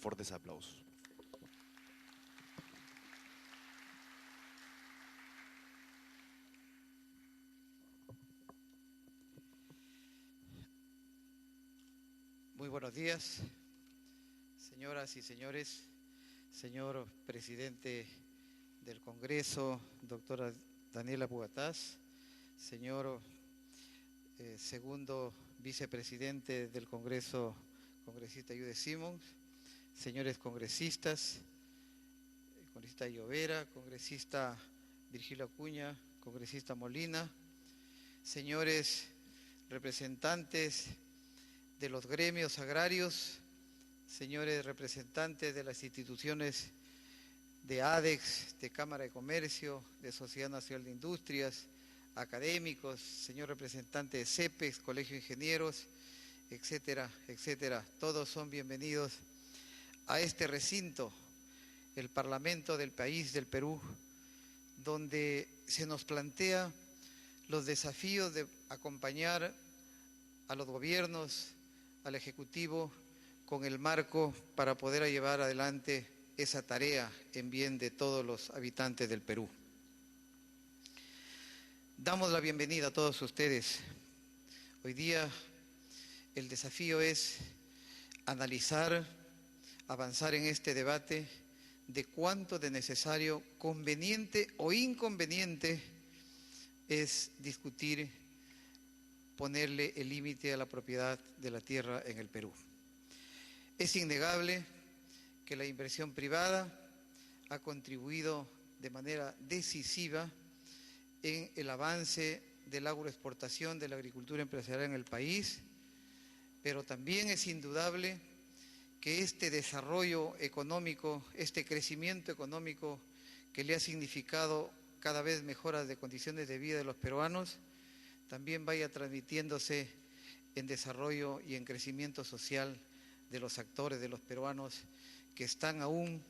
fuertes aplausos. Muy buenos días, señoras y señores, señor presidente del Congreso, doctora Daniela Pugatás, señor segundo vicepresidente del Congreso, congresista Yude Simons, señores congresistas, congresista Llovera, congresista Virgilio Acuña, congresista Molina, señores representantes de los gremios agrarios, señores representantes de las instituciones de ADEX, de Cámara de Comercio, de Sociedad Nacional de Industrias, académicos, señor representante de CEPEX, Colegio de Ingenieros, etcétera, etcétera. Todos son bienvenidos a este recinto, el Parlamento del país del Perú, donde se nos plantea los desafíos de acompañar a los gobiernos, al Ejecutivo, con el marco para poder llevar adelante esa tarea en bien de todos los habitantes del Perú. Damos la bienvenida a todos ustedes. Hoy día el desafío es analizar, avanzar en este debate de cuánto de necesario, conveniente o inconveniente es discutir ponerle el límite a la propiedad de la tierra en el Perú. Es innegable que la inversión privada ha contribuido de manera decisiva en el avance de la agroexportación de la agricultura empresarial en el país, pero también es indudable que este desarrollo económico, este crecimiento económico que le ha significado cada vez mejoras de condiciones de vida de los peruanos, también vaya transmitiéndose en desarrollo y en crecimiento social de los actores, de los peruanos que están aún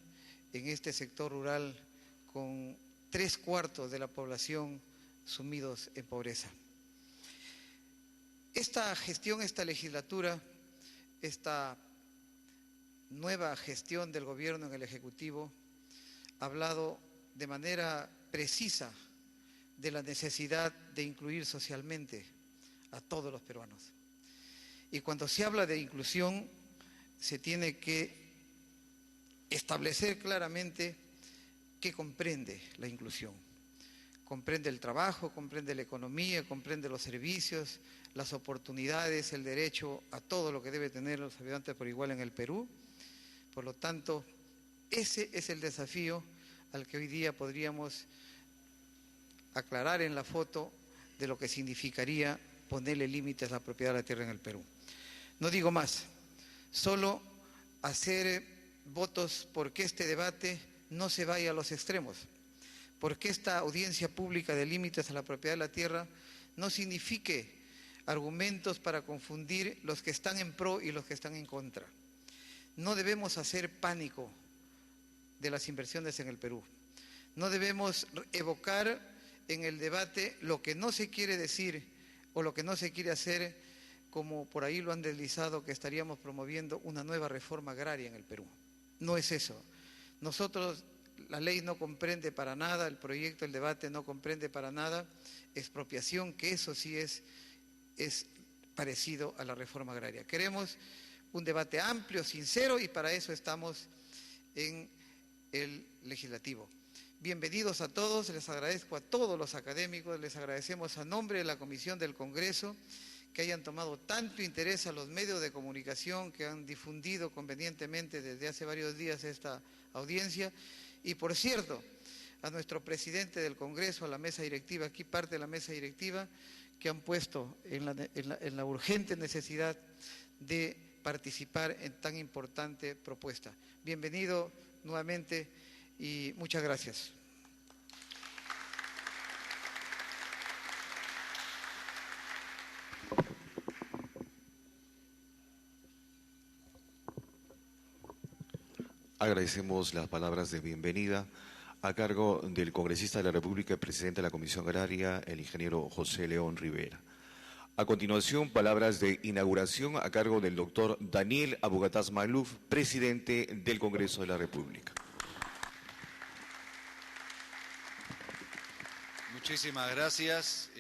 en este sector rural con 3/4 de la población sumidos en pobreza. Esta gestión, esta legislatura, esta nueva gestión del gobierno en el Ejecutivo ha hablado de manera precisa de la necesidad de incluir socialmente a todos los peruanos. Y cuando se habla de inclusión, se tiene que establecer claramente qué comprende la inclusión. Comprende el trabajo, comprende la economía, comprende los servicios, las oportunidades, el derecho a todo lo que debe tener los habitantes por igual en el Perú. Por lo tanto, ese es el desafío al que hoy día podríamos aclarar en la foto de lo que significaría ponerle límites a la propiedad de la tierra en el Perú. No digo más, solo hacer votos porque este debate no se vaya a los extremos, porque esta audiencia pública de límites a la propiedad de la tierra no signifique argumentos para confundir los que están en pro y los que están en contra. No debemos hacer pánico de las inversiones en el Perú. No debemos evocar en el debate lo que no se quiere decir o lo que no se quiere hacer, como por ahí lo han deslizado, que estaríamos promoviendo una nueva reforma agraria en el Perú. No es eso. Nosotros, la ley no comprende para nada, el proyecto, el debate no comprende para nada expropiación, que eso sí es parecido a la reforma agraria. Queremos un debate amplio, sincero, y para eso estamos en el legislativo. Bienvenidos a todos, les agradezco a todos los académicos, les agradecemos a nombre de la Comisión del Congreso que hayan tomado tanto interés a los medios de comunicación que han difundido convenientemente desde hace varios días esta audiencia. Y por cierto, a nuestro presidente del Congreso, a la mesa directiva, aquí parte de la mesa directiva, que han puesto en la urgente necesidad de participar en tan importante propuesta. Bienvenido nuevamente y muchas gracias. Agradecemos las palabras de bienvenida a cargo del congresista de la República y presidente de la Comisión Agraria, el ingeniero José León Rivera. A continuación, palabras de inauguración a cargo del doctor Daniel Abogataz Maalouf, presidente del Congreso de la República. Muchísimas gracias.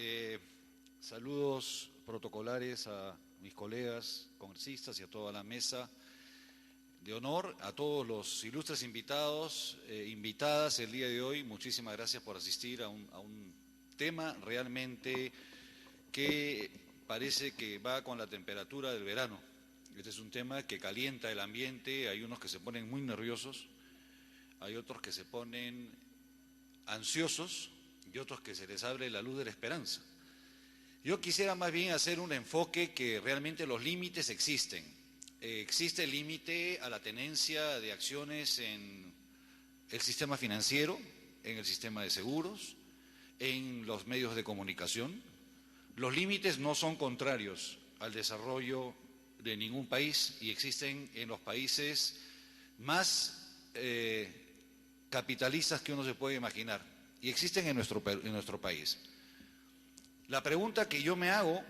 Saludos protocolares a mis colegas congresistas y a toda la mesa de honor, a todos los ilustres invitados, invitadas el día de hoy. Muchísimas gracias por asistir a un tema realmente que parece que va con la temperatura del verano. Este es un tema que calienta el ambiente, hay unos que se ponen muy nerviosos, hay otros que se ponen ansiosos y otros que se les abre la luz de la esperanza. Yo quisiera más bien hacer un enfoque que realmente los límites existen. Existe el límite a la tenencia de acciones en el sistema financiero, en el sistema de seguros, en los medios de comunicación. Los límites no son contrarios al desarrollo de ningún país y existen en los países más capitalistas que uno se puede imaginar y existen en nuestro país. La pregunta que yo me hago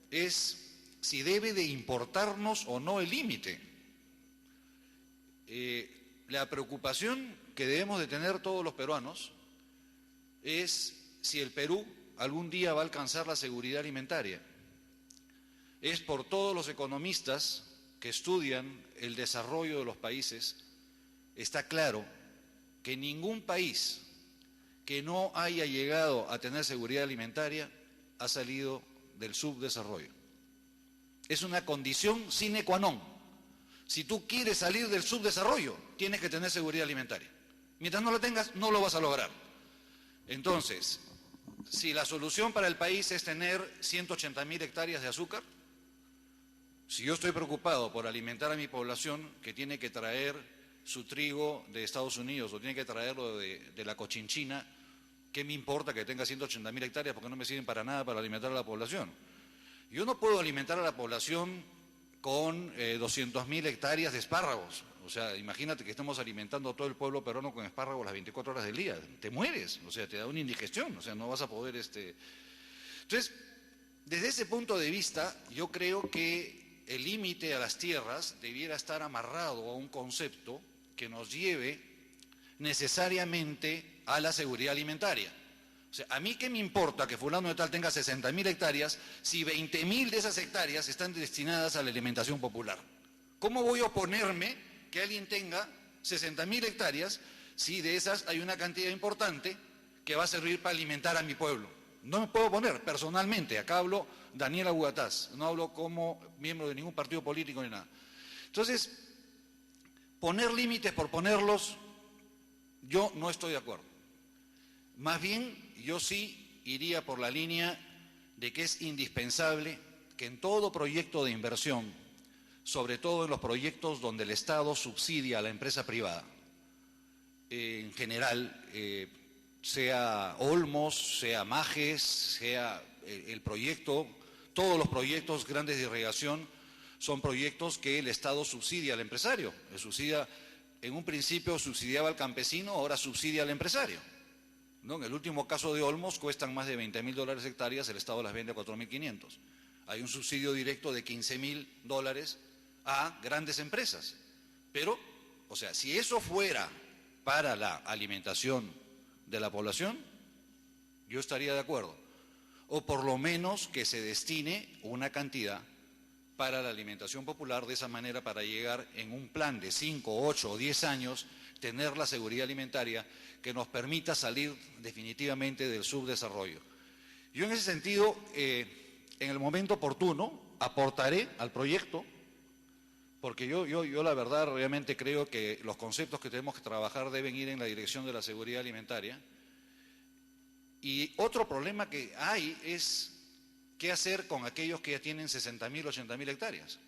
es si debe de importarnos o no el límite. La preocupación que debemos de tener todos los peruanos es si el Perú algún día va a alcanzar la seguridad alimentaria. Es por todos los economistas que estudian el desarrollo de los países, está claro que ningún país que no haya llegado a tener seguridad alimentaria ha salido del subdesarrollo. Es una condición sine qua non. Si tú quieres salir del subdesarrollo, tienes que tener seguridad alimentaria. Mientras no la tengas, no lo vas a lograr. Entonces, si la solución para el país es tener 180.000 hectáreas de azúcar, si yo estoy preocupado por alimentar a mi población que tiene que traer su trigo de Estados Unidos o tiene que traerlo de la Cochinchina, ¿qué me importa que tenga 180.000 hectáreas porque no me sirven para nada para alimentar a la población? Yo no puedo alimentar a la población con 200.000 hectáreas de espárragos. O sea, imagínate que estamos alimentando a todo el pueblo peruano con espárragos las 24 horas del día. Te mueres, o sea, te da una indigestión, o sea, no vas a poder... Entonces, desde ese punto de vista, yo creo que el límite a las tierras debiera estar amarrado a un concepto que nos lleve necesariamente a la seguridad alimentaria. O sea, a mí qué me importa que fulano de tal tenga 60.000 hectáreas si 20.000 de esas hectáreas están destinadas a la alimentación popular. ¿Cómo voy a oponerme que alguien tenga 60.000 hectáreas si de esas hay una cantidad importante que va a servir para alimentar a mi pueblo? No me puedo oponer personalmente, acá hablo Daniel Abogataz, no hablo como miembro de ningún partido político ni nada. Entonces, poner límites por ponerlos, yo no estoy de acuerdo. Más bien, yo sí iría por la línea de que es indispensable que en todo proyecto de inversión, sobre todo en los proyectos donde el Estado subsidia a la empresa privada, en general, sea Olmos, sea Majes, sea el proyecto, todos los proyectos grandes de irrigación son proyectos que el Estado subsidia al empresario. En un principio subsidiaba al campesino, ahora subsidia al empresario. ¿No? En el último caso de Olmos cuestan más de $20.000 hectáreas, el Estado las vende a 4.500. Hay un subsidio directo de $15.000 a grandes empresas. Pero, o sea, si eso fuera para la alimentación de la población, yo estaría de acuerdo. O por lo menos que se destine una cantidad para la alimentación popular, de esa manera para llegar en un plan de 5, 8 o 10 años, tener la seguridad alimentaria que nos permita salir definitivamente del subdesarrollo. Yo en ese sentido, en el momento oportuno, aportaré al proyecto, porque yo la verdad realmente creo que los conceptos que tenemos que trabajar deben ir en la dirección de la seguridad alimentaria. Y otro problema que hay es qué hacer con aquellos que ya tienen 60.000, 80.000 hectáreas.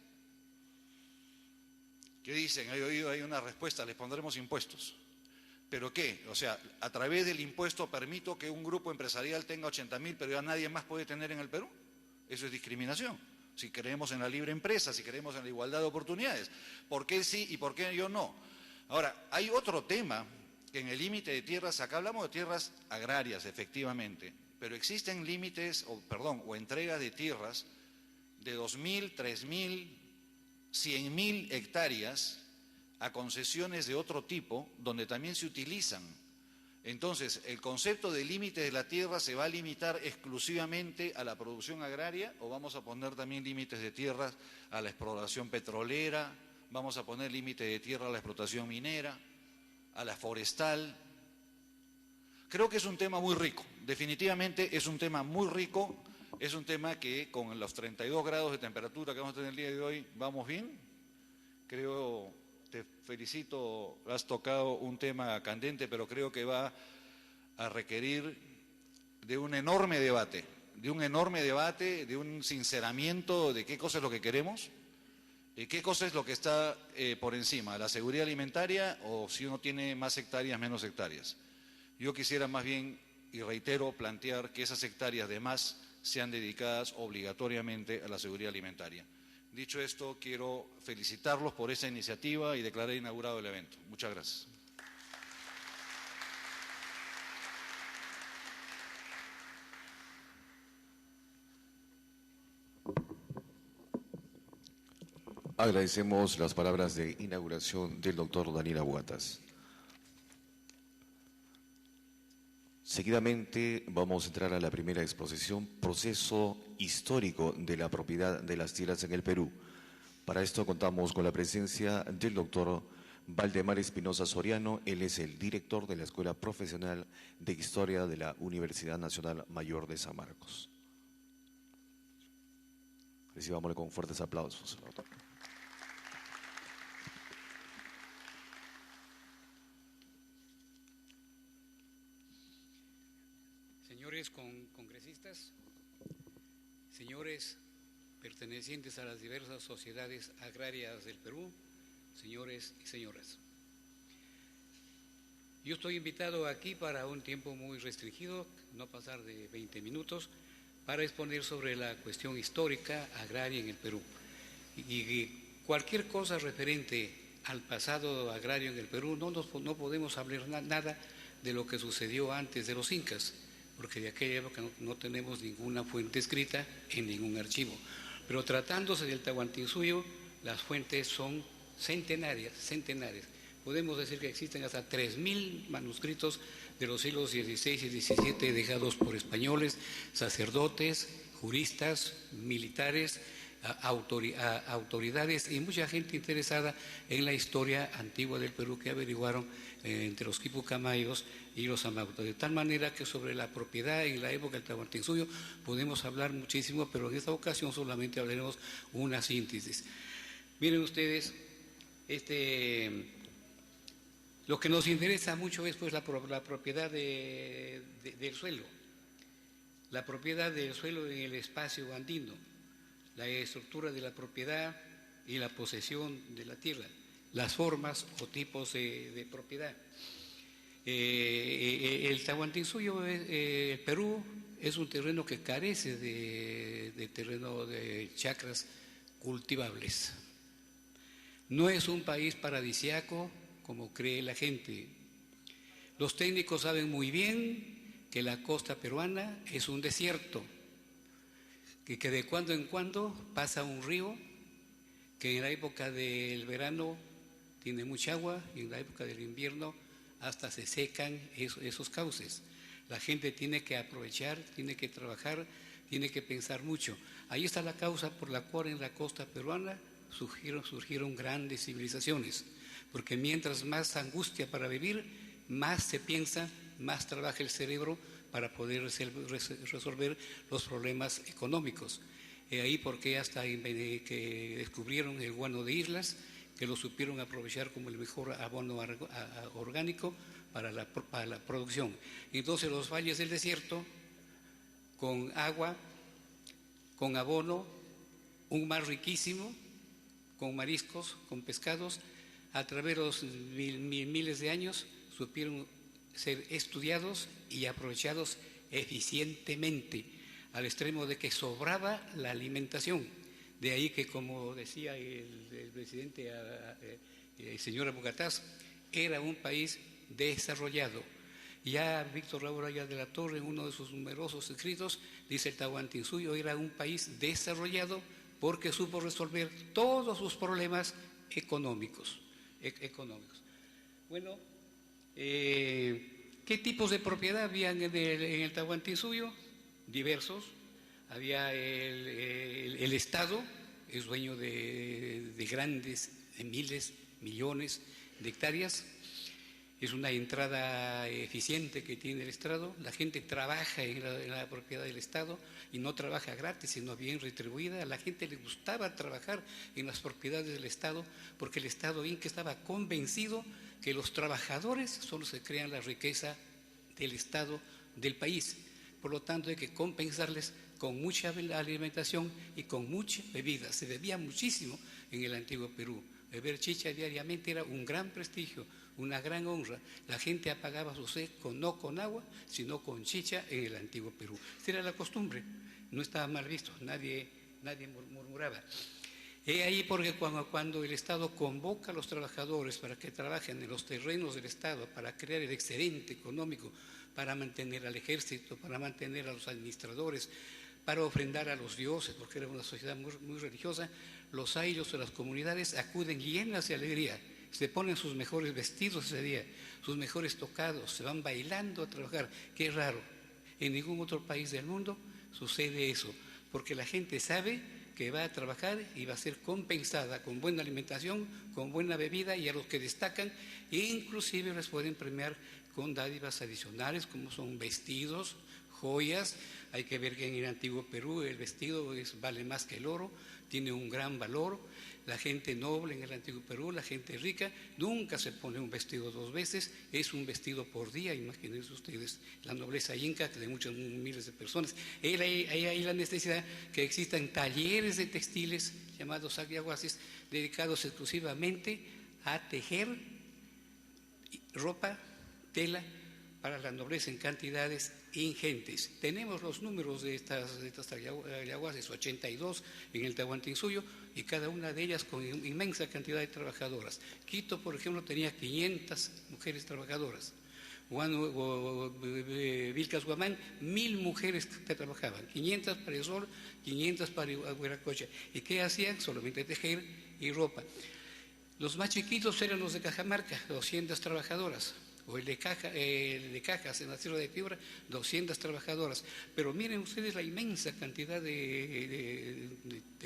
¿Qué dicen? He oído ahí una respuesta, les pondremos impuestos. ¿Pero qué? O sea, a través del impuesto permito que un grupo empresarial tenga 80.000, pero ya nadie más puede tener en el Perú. Eso es discriminación. Si creemos en la libre empresa, si creemos en la igualdad de oportunidades. ¿Por qué sí y por qué yo no? Ahora, hay otro tema que en el límite de tierras, acá hablamos de tierras agrarias, efectivamente, pero existen límites, o entregas de tierras de 2.000, 3.000, 100.000 hectáreas a concesiones de otro tipo, donde también se utilizan. Entonces, el concepto de límite de la tierra se va a limitar exclusivamente a la producción agraria, o vamos a poner también límites de tierras a la exploración petrolera, vamos a poner límite de tierra a la explotación minera, a la forestal. Creo que es un tema muy rico, definitivamente es un tema muy rico, es un tema que con los 32 grados de temperatura que vamos a tener el día de hoy, ¿vamos bien? Creo, te felicito, has tocado un tema candente, pero creo que va a requerir de un enorme debate, de un sinceramiento de qué cosa es lo que queremos, y qué cosa es lo que está por encima, la seguridad alimentaria o si uno tiene más hectáreas, menos hectáreas. Yo quisiera más bien, y reitero, plantear que esas hectáreas de más sean dedicadas obligatoriamente a la seguridad alimentaria. Dicho esto, quiero felicitarlos por esa iniciativa y declarar inaugurado el evento. Muchas gracias. Agradecemos las palabras de inauguración del doctor Daniel Abugatas. Seguidamente vamos a entrar a la primera exposición, proceso histórico de la propiedad de las tierras en el Perú. Para esto contamos con la presencia del doctor Valdemar Espinosa Soriano. Él es el director de la Escuela Profesional de Historia de la Universidad Nacional Mayor de San Marcos. Recibámosle con fuertes aplausos, doctor. Señores congresistas, señores pertenecientes a las diversas sociedades agrarias del Perú, señores y señoras. Yo estoy invitado aquí para un tiempo muy restringido, no pasar de 20 minutos, para exponer sobre la cuestión histórica agraria en el Perú. Y cualquier cosa referente al pasado agrario en el Perú, no podemos hablar nada de lo que sucedió antes de los incas, porque de aquella época no tenemos ninguna fuente escrita en ningún archivo. Pero tratándose del Tahuantinsuyo, las fuentes son centenarias. Podemos decir que existen hasta 3.000 manuscritos de los siglos XVI y XVII dejados por españoles, sacerdotes, juristas, militares, autoridades y mucha gente interesada en la historia antigua del Perú que averiguaron entre los quipucamayos y los amautos. De tal manera que sobre la propiedad en la época del Tahuantinsuyo podemos hablar muchísimo, pero en esta ocasión solamente hablaremos una síntesis. Miren ustedes, lo que nos interesa mucho es pues la propiedad del suelo, la propiedad del suelo en el espacio andino, la estructura de la propiedad y la posesión de la tierra, las formas o tipos de propiedad. El Tahuantinsuyo, Perú, es un terreno que carece de terreno de chacras cultivables. No es un país paradisiaco como cree la gente. Los técnicos saben muy bien que la costa peruana es un desierto, que de cuando en cuando pasa un río, que en la época del verano tiene mucha agua y en la época del invierno hasta se secan esos cauces. La gente tiene que aprovechar, tiene que trabajar, tiene que pensar mucho. Ahí está la causa por la cual en la costa peruana surgieron grandes civilizaciones, porque mientras más angustia para vivir, más se piensa, más trabaja el cerebro para poder resolver los problemas económicos. Ahí porque hasta que descubrieron el guano de islas, que lo supieron aprovechar como el mejor abono orgánico para la producción. Entonces los valles del desierto, con agua, con abono, un mar riquísimo, con mariscos, con pescados, a través de los miles de años supieron ser estudiados y aprovechados eficientemente, al extremo de que sobraba la alimentación. De ahí que, como decía el presidente, el señor Abugatas, era un país desarrollado. Ya Víctor Raúl Aya de la Torre, en uno de sus numerosos escritos, dice el Tahuantinsuyo era un país desarrollado porque supo resolver todos sus problemas económicos. Bueno, ¿qué tipos de propiedad habían en el Tahuantinsuyo? Diversos. Había el Estado, es dueño de grandes, de miles, millones de hectáreas. Es una entrada eficiente que tiene el Estado. La gente trabaja en la propiedad del Estado y no trabaja gratis, sino bien retribuida. A la gente le gustaba trabajar en las propiedades del Estado porque el Estado bien que estaba convencido que los trabajadores son los que crean la riqueza del Estado, del país. Por lo tanto, hay que compensarles con mucha alimentación y con mucha bebida. Se bebía muchísimo en el antiguo Perú. Beber chicha diariamente era un gran prestigio, una gran honra. La gente apagaba su sed no con agua, sino con chicha en el antiguo Perú. Esa era la costumbre, no estaba mal visto, nadie murmuraba. Es ahí porque cuando el Estado convoca a los trabajadores para que trabajen en los terrenos del Estado, para crear el excedente económico, para mantener al ejército, para mantener a los administradores, para ofrendar a los dioses, porque era una sociedad muy religiosa, los ayllus de las comunidades acuden llenas de alegría, se ponen sus mejores vestidos ese día, sus mejores tocados, se van bailando a trabajar. Qué raro, en ningún otro país del mundo sucede eso, porque la gente sabe que va a trabajar y va a ser compensada con buena alimentación, con buena bebida, y a los que destacan, e inclusive les pueden premiar con dádivas adicionales, como son vestidos, joyas. Hay que ver que en el antiguo Perú el vestido vale más que el oro, tiene un gran valor. La gente noble en el antiguo Perú, la gente rica, nunca se pone un vestido dos veces, es un vestido por día. Imagínense ustedes la nobleza inca de muchos miles de personas. Hay la necesidad que existan talleres de textiles llamados aguaguases, dedicados exclusivamente a tejer ropa, tela para la nobleza en cantidades ingentes. Tenemos los números de estas ayahuasas, 82 en el Tahuantinsuyo, y cada una de ellas con inmensa cantidad de trabajadoras. Quito, por ejemplo, tenía 500 mujeres trabajadoras. Vilcas Guamán, 1000 mujeres que trabajaban, 500 para el Sol, 500 para Huiracocha. ¿Y qué hacían? Solamente tejer y ropa. Los más chiquitos eran los de Cajamarca, 200 trabajadoras. O el de Cajas, en la Sierra de Piura, 200 trabajadoras. Pero miren ustedes la inmensa cantidad de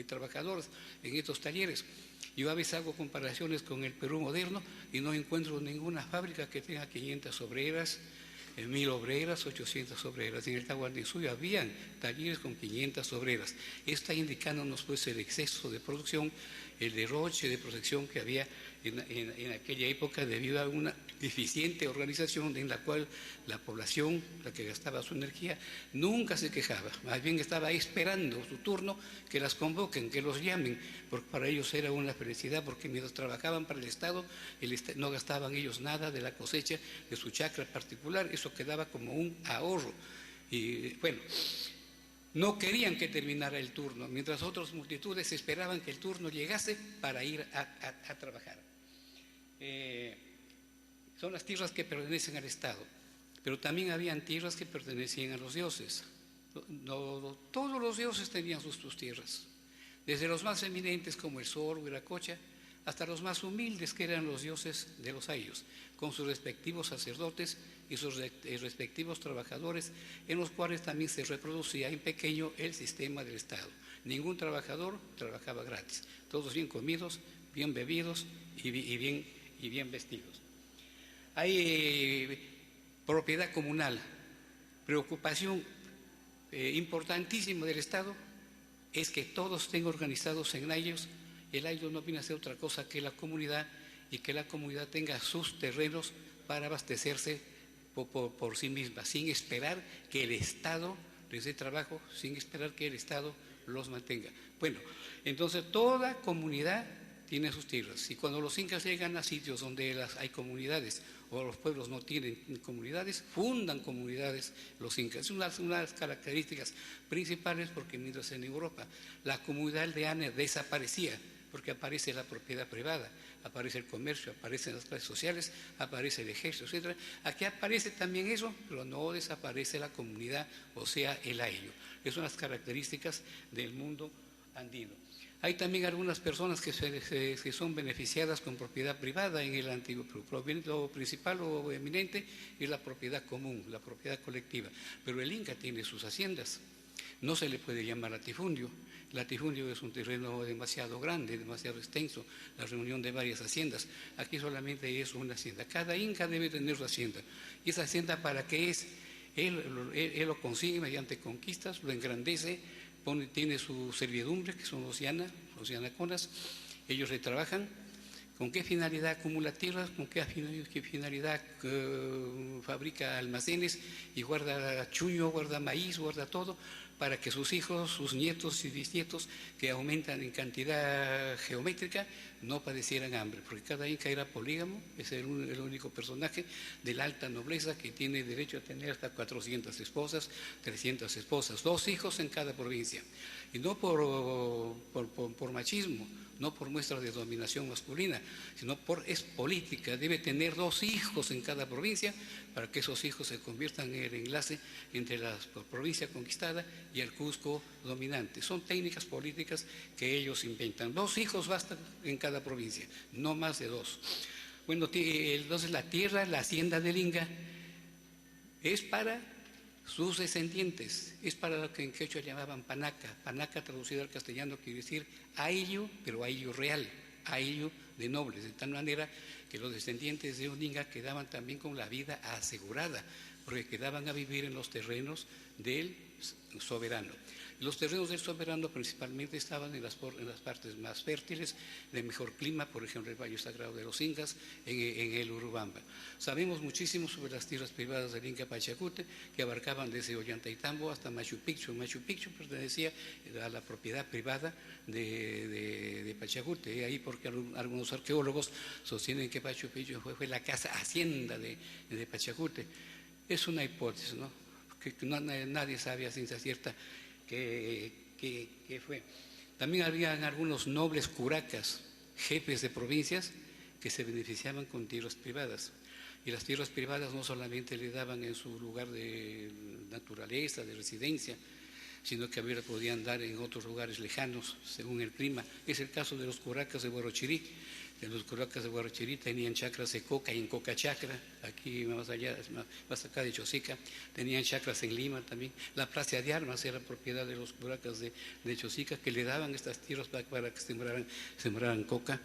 trabajadoras en estos talleres. Yo a veces hago comparaciones con el Perú moderno y no encuentro ninguna fábrica que tenga 500 obreras, 1000 obreras, 800 obreras. En el Tahuantinsuyo habían talleres con 500 obreras. Está indicándonos pues el exceso de producción, el derroche de protección que había en aquella época debido a una eficiente organización en la cual la población, la que gastaba su energía, nunca se quejaba, más bien estaba esperando su turno, que las convoquen, que los llamen, porque para ellos era una felicidad, porque mientras trabajaban para el Estado no gastaban ellos nada de la cosecha de su chacra particular, eso quedaba como un ahorro. Y bueno, no querían que terminara el turno, mientras otras multitudes esperaban que el turno llegase para ir a trabajar. Son las tierras que pertenecen al Estado, pero también habían tierras que pertenecían a los dioses. Todos los dioses tenían sus tierras, desde los más eminentes como el Sol, Huiracocha, hasta los más humildes que eran los dioses de los ayllus, con sus respectivos sacerdotes y sus respectivos trabajadores, en los cuales también se reproducía en pequeño el sistema del Estado. Ningún trabajador trabajaba gratis, todos bien comidos, bien bebidos y bien vestidos. Hay propiedad comunal. Preocupación importantísima del Estado es que todos estén organizados en ayllus. El ayllus no viene a ser otra cosa que la comunidad, y que la comunidad tenga sus terrenos para abastecerse por sí misma, sin esperar que el Estado les dé trabajo, sin esperar que el Estado los mantenga. Bueno, entonces toda comunidad tiene sus tierras, y cuando los incas llegan a sitios donde hay comunidades o los pueblos no tienen comunidades, fundan comunidades los incas. Es una de las características principales, porque mientras en Europa la comunidad aldea desaparecía porque aparece la propiedad privada, aparece el comercio, aparecen las clases sociales, aparece el ejército, etc. Aquí aparece también eso, pero no desaparece la comunidad, o sea, el ayllu. Esas son las características del mundo andino. Hay también algunas personas que son beneficiadas con propiedad privada en el antiguo Perú. Lo principal o eminente es la propiedad común, la propiedad colectiva. Pero el Inca tiene sus haciendas. No se le puede llamar latifundio. Latifundio es un terreno demasiado grande, demasiado extenso, la reunión de varias haciendas. Aquí solamente es una hacienda. Cada Inca debe tener su hacienda. ¿Y esa hacienda para qué es? Él lo consigue mediante conquistas, lo engrandece, tiene su servidumbre, que son los yanaconas. Ellos le trabajan. ¿Con qué finalidad acumula tierras? ¿Con qué finalidad fabrica almacenes y guarda chuño, guarda maíz, guarda todo? Para que sus hijos, sus nietos y bisnietos, que aumentan en cantidad geométrica, no padecieran hambre, porque cada inca era polígamo, es el único personaje de la alta nobleza que tiene derecho a tener hasta 400 esposas, 300 esposas, 2 hijos en cada provincia, y no por machismo, no por muestras de dominación masculina, sino es política. Debe tener 2 hijos en cada provincia para que esos hijos se conviertan en el enlace entre la provincia conquistada y el Cusco dominante. Son técnicas políticas que ellos inventan. 2 hijos bastan en cada provincia, no más de 2. Bueno, entonces la tierra, la hacienda del Inca, es para sus descendientes, es para lo que en quechua llamaban panaca. Panaca traducido al castellano quiere decir ayllu, pero ayllu real, ayllu de nobles, de tal manera que los descendientes de un Inca quedaban también con la vida asegurada, porque quedaban a vivir en los terrenos del soberano. Los terrenos del soberano principalmente estaban en las partes más fértiles, de mejor clima, por ejemplo el Valle Sagrado de los Incas, en el Urubamba. Sabemos muchísimo sobre las tierras privadas del Inca Pachacute, que abarcaban desde Ollantaytambo hasta Machu Picchu. Machu Picchu pertenecía a la propiedad privada de Pachacute, y ahí porque algunos arqueólogos sostienen que Machu Picchu fue la casa hacienda de Pachacute. Es una hipótesis, ¿no? Que nadie sabe a ciencia cierta qué fue. También habían algunos nobles curacas, jefes de provincias, que se beneficiaban con tierras privadas. Y las tierras privadas no solamente le daban en su lugar de naturaleza, de residencia, sino que podían dar en otros lugares lejanos, según el clima. Es el caso de los curacas de Huarochirí. Los curacas de Huarochirí tenían chacras de coca en Coca Chacra, aquí más allá, más acá de Chosica. Tenían chacras en Lima también. La Plaza de Armas era propiedad de los curacas de Chosica, que le daban estas tierras para que sembraran coca.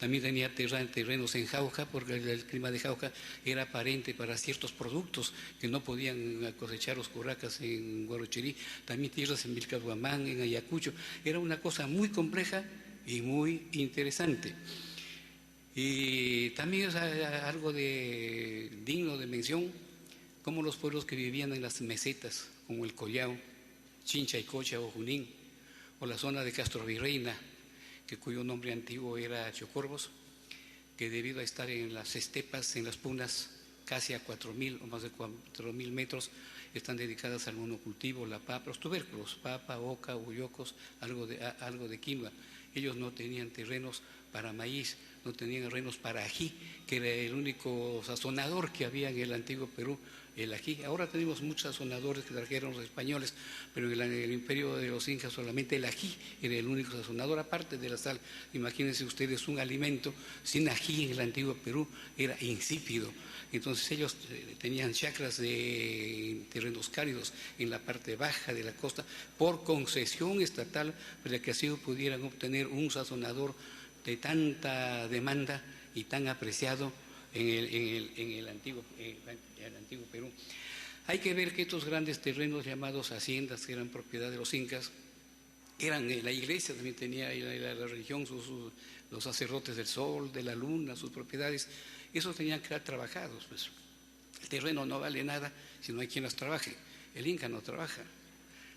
También tenía terrenos en Jauja, porque el clima de Jauja era aparente para ciertos productos que no podían cosechar los curacas en Huarochirí. También tierras en Vilcabamba, en Ayacucho. Era una cosa muy compleja y muy interesante. Y también es algo digno de mención, como los pueblos que vivían en las mesetas, como el Collao, Chinchaycocha o Junín, o la zona de Castro Virreina, cuyo nombre antiguo era Chocorvos, que debido a estar en las estepas, en las punas, casi a 4.000 o más de 4.000 metros, están dedicadas al monocultivo, la papa, los tubérculos, papa, oca, uyocos, algo de quinoa. Ellos no tenían terrenos para maíz, no tenían terrenos para ají, que era el único sazonador que había en el antiguo Perú, el ají. Ahora tenemos muchos sazonadores que trajeron los españoles, pero en el imperio de los incas solamente el ají era el único sazonador, aparte de la sal. Imagínense ustedes un alimento sin ají en el antiguo Perú, era insípido. Entonces ellos tenían chacras de terrenos cálidos en la parte baja de la costa por concesión estatal, para que así pudieran obtener un sazonador de tanta demanda y tan apreciado en el antiguo Perú. Hay que ver que estos grandes terrenos llamados haciendas, que eran propiedad de los incas, eran la iglesia, también tenía la religión, los sacerdotes del sol, de la luna, sus propiedades. Esos tenían que ser trabajados, pues. El terreno no vale nada si no hay quien los trabaje. El Inca no trabaja,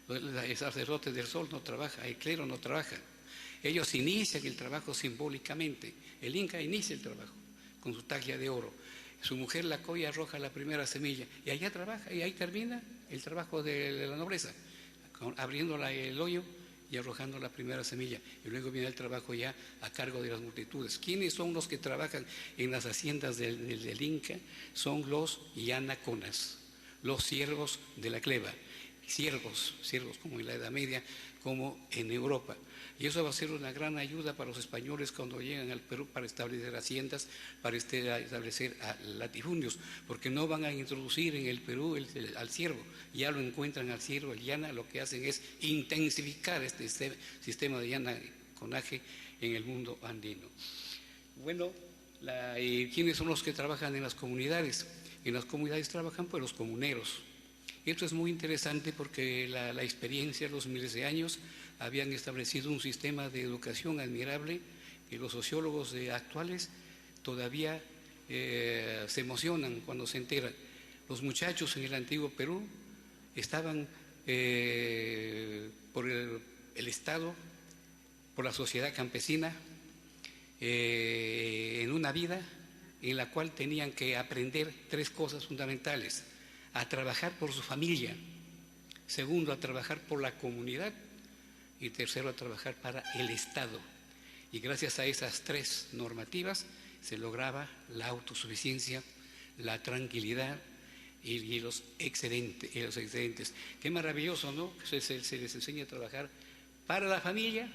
el sacerdote del sol no trabaja, el clero no trabaja. Ellos inician el trabajo simbólicamente. El Inca inicia el trabajo con su taglia de oro. Su mujer la colla arroja la primera semilla y allá trabaja, y ahí termina el trabajo de la nobleza, abriendo el hoyo y arrojando la primera semilla, y luego viene el trabajo ya a cargo de las multitudes. ¿Quiénes son los que trabajan en las haciendas del Inca? Son los yanaconas, los siervos de la cleva, siervos como en la Edad Media, como en Europa. Y eso va a ser una gran ayuda para los españoles cuando llegan al Perú para establecer haciendas, para establecer latifundios, porque no van a introducir en el Perú al siervo, ya lo encuentran al siervo, el llana, lo que hacen es intensificar este sistema de llanaconaje en el mundo andino. Bueno, ¿quiénes son los que trabajan en las comunidades? En las comunidades trabajan pues los comuneros. Y esto es muy interesante porque la experiencia de los miles de años habían establecido un sistema de educación admirable que los sociólogos actuales todavía se emocionan cuando se enteran. Los muchachos en el antiguo Perú estaban por el Estado, por la sociedad campesina, en una vida en la cual tenían que aprender tres cosas fundamentales: a trabajar por su familia, segundo, a trabajar por la comunidad, y tercero, a trabajar para el Estado. Y gracias a esas tres normativas se lograba la autosuficiencia, la tranquilidad y los excedentes. Qué maravilloso, ¿no? Se les enseña a trabajar para la familia,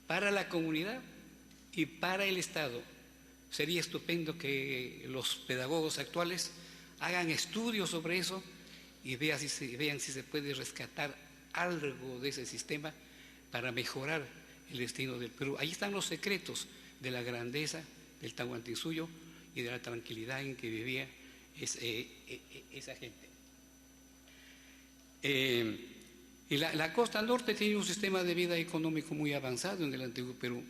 para la comunidad y para el Estado. Sería estupendo que los pedagogos actuales hagan estudios sobre eso y vean si se puede rescatar algo de ese sistema para mejorar el destino del Perú. Ahí están los secretos de la grandeza del Tahuantinsuyo y de la tranquilidad en que vivía esa gente. Y la costa norte tiene un sistema de vida económico muy avanzado en el antiguo Perú.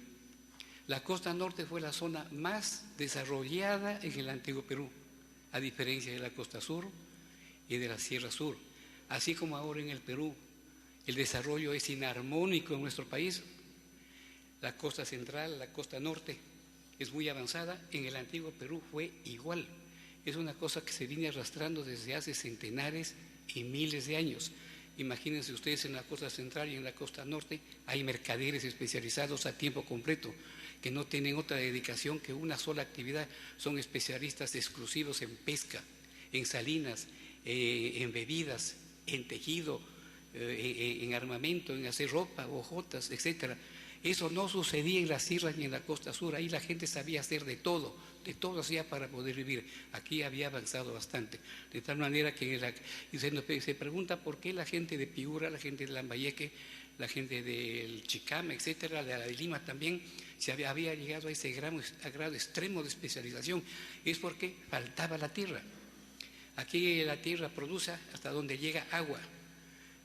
La costa norte fue la zona más desarrollada en el antiguo Perú, a diferencia de la costa sur y de la Sierra Sur. Así como ahora en el Perú el desarrollo es inarmónico en nuestro país, la costa central, la costa norte es muy avanzada, en el antiguo Perú fue igual. Es una cosa que se viene arrastrando desde hace centenares y miles de años. Imagínense ustedes, en la costa central y en la costa norte hay mercaderes especializados a tiempo completo que no tienen otra dedicación que una sola actividad. Son especialistas exclusivos en pesca, en salinas, en bebidas, en tejido, en armamento, en hacer ropa, hojotas, etcétera. Eso no sucedía en las sierras ni en la costa sur. Ahí la gente sabía hacer de todo hacía para poder vivir. Aquí había avanzado bastante, de tal manera que se pregunta por qué la gente de Piura, la gente de Lambayeque, la gente del Chicama, etcétera, de la de Lima también, se había llegado a ese grado extremo de especialización. Es porque faltaba la tierra. Aquí la tierra produce hasta donde llega agua,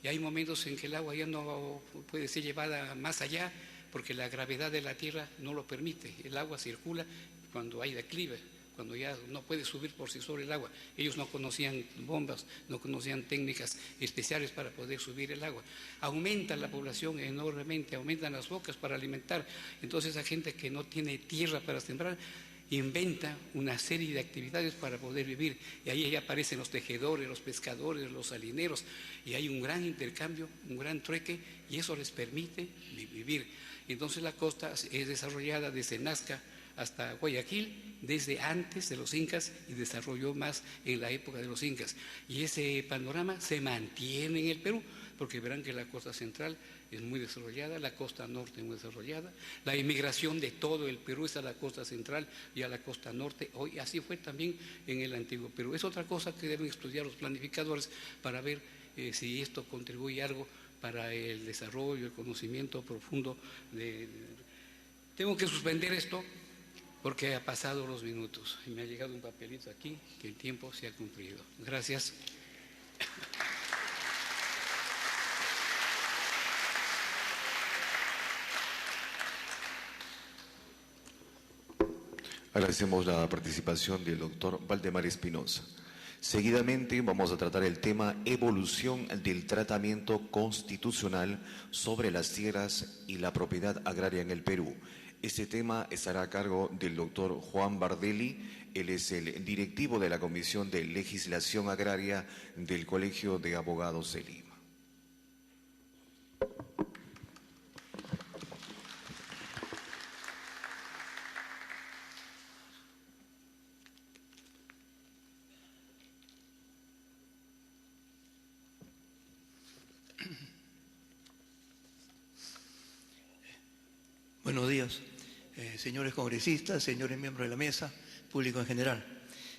y hay momentos en que el agua ya no puede ser llevada más allá porque la gravedad de la tierra no lo permite. El agua circula cuando hay declive, cuando ya no puede subir por sí sobre el agua. Ellos no conocían bombas, no conocían técnicas especiales para poder subir el agua. Aumenta la población enormemente, aumentan las bocas para alimentar. Entonces la gente que no tiene tierra para sembrar inventa una serie de actividades para poder vivir, y ahí ya aparecen los tejedores, los pescadores, los salineros, y hay un gran intercambio, un gran trueque, y eso les permite vivir. Entonces la costa es desarrollada desde Nazca hasta Guayaquil desde antes de los incas y desarrolló más en la época de los incas, y ese panorama se mantiene en el Perú, porque verán que la costa central es muy desarrollada, la costa norte muy desarrollada, la inmigración de todo el Perú es a la costa central y a la costa norte. Hoy así fue también en el antiguo Perú. Es otra cosa que deben estudiar los planificadores para ver si esto contribuye algo para el desarrollo, el conocimiento profundo. Tengo que suspender esto porque ha pasado los minutos y me ha llegado un papelito aquí que el tiempo se ha cumplido. Gracias. Agradecemos la participación del doctor Valdemar Espinosa. Seguidamente vamos a tratar el tema evolución del tratamiento constitucional sobre las tierras y la propiedad agraria en el Perú. Este tema estará a cargo del doctor Juan Bardelli. Él es el directivo de la Comisión de Legislación Agraria del Colegio de Abogados de Lima. Buenos días, señores congresistas, señores miembros de la mesa, público en general.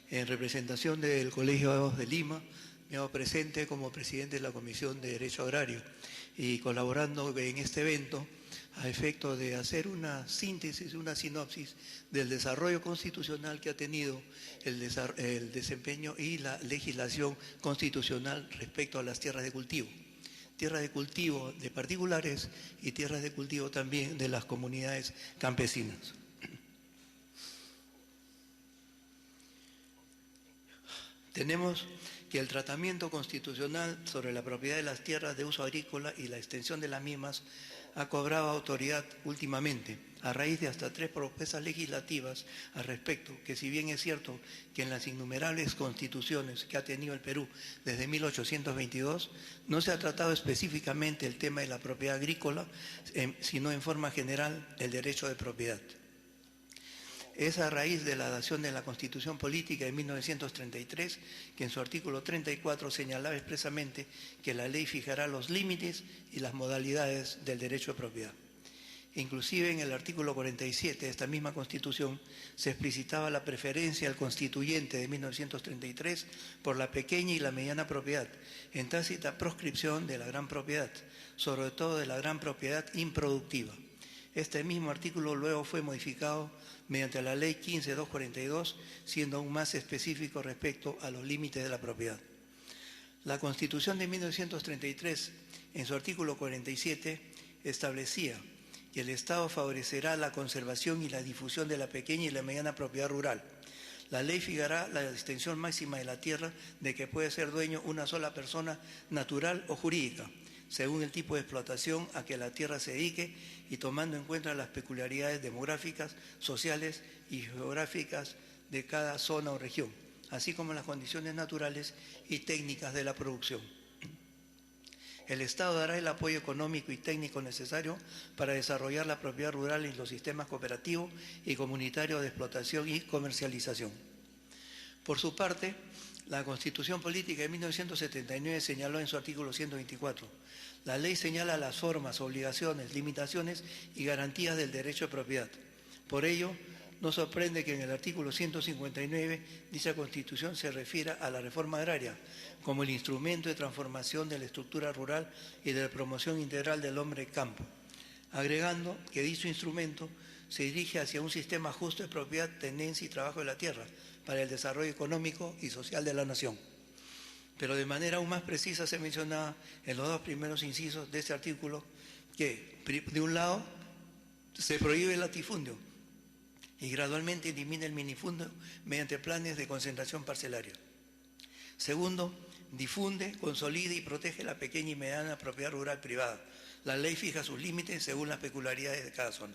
En representación del Colegio de Lima, me hago presente como presidente de la Comisión de Derecho Agrario y colaborando en este evento a efecto de hacer una síntesis, una sinopsis del desarrollo constitucional que ha tenido el desempeño y la legislación constitucional respecto a las tierras de cultivo de particulares y tierras de cultivo también de las comunidades campesinas. Tenemos que el tratamiento constitucional sobre la propiedad de las tierras de uso agrícola y la extensión de las mismas ha cobrado autoridad últimamente, a raíz de hasta 3 propuestas legislativas al respecto, que si bien es cierto que en las innumerables constituciones que ha tenido el Perú desde 1822, no se ha tratado específicamente el tema de la propiedad agrícola, sino en forma general el derecho de propiedad. Es a raíz de la adaptación de la Constitución Política de 1933 que en su artículo 34 señalaba expresamente que la ley fijará los límites y las modalidades del derecho de propiedad. Inclusive en el artículo 47 de esta misma Constitución se explicitaba la preferencia al constituyente de 1933 por la pequeña y la mediana propiedad, en tácita proscripción de la gran propiedad, sobre todo de la gran propiedad improductiva. Este mismo artículo luego fue modificado mediante la Ley 15.242, siendo aún más específico respecto a los límites de la propiedad. La Constitución de 1933, en su artículo 47, establecía que el Estado favorecerá la conservación y la difusión de la pequeña y la mediana propiedad rural. La ley fijará la extensión máxima de la tierra de que puede ser dueño una sola persona natural o jurídica, según el tipo de explotación a que la tierra se dedique y tomando en cuenta las peculiaridades demográficas, sociales y geográficas de cada zona o región, así como las condiciones naturales y técnicas de la producción. El Estado dará el apoyo económico y técnico necesario para desarrollar la propiedad rural en los sistemas cooperativos y comunitarios de explotación y comercialización. Por su parte, la Constitución Política de 1979 señaló en su artículo 124: la ley señala las formas, obligaciones, limitaciones y garantías del derecho de propiedad. Por ello, no sorprende que en el artículo 159 dicha Constitución se refiera a la reforma agraria como el instrumento de transformación de la estructura rural y de la promoción integral del hombre campo, agregando que dicho instrumento se dirige hacia un sistema justo de propiedad, tenencia y trabajo de la tierra para el desarrollo económico y social de la nación. Pero de manera aún más precisa se mencionaba en los 2 primeros incisos de este artículo que, de un lado, se prohíbe el latifundio y gradualmente elimina el minifundio mediante planes de concentración parcelaria. Segundo, difunde, consolida y protege la pequeña y mediana propiedad rural privada. La ley fija sus límites según las peculiaridades de cada zona.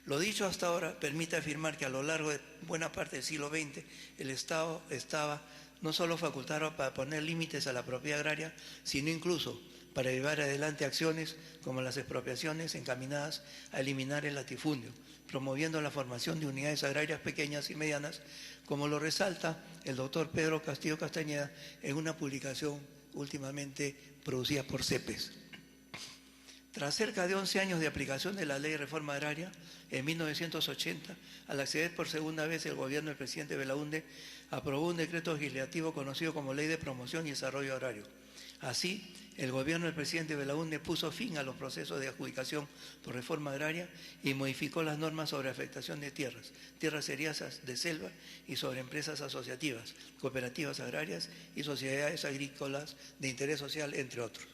Lo dicho hasta ahora permite afirmar que a lo largo de buena parte del siglo XX el Estado estaba no solo facultado para poner límites a la propiedad agraria, sino incluso para llevar adelante acciones como las expropiaciones encaminadas a eliminar el latifundio, promoviendo la formación de unidades agrarias pequeñas y medianas, como lo resalta el doctor Pedro Castillo Castañeda en una publicación últimamente producida por CEPES. Tras cerca de 11 años de aplicación de la Ley de Reforma Agraria, en 1980, al acceder por segunda vez el gobierno del presidente Belaúnde, aprobó un decreto legislativo conocido como Ley de Promoción y Desarrollo Agrario. Así, el gobierno del presidente Belaúnde puso fin a los procesos de adjudicación por reforma agraria y modificó las normas sobre afectación de tierras, tierras eriazas de selva y sobre empresas asociativas, cooperativas agrarias y sociedades agrícolas de interés social, entre otros.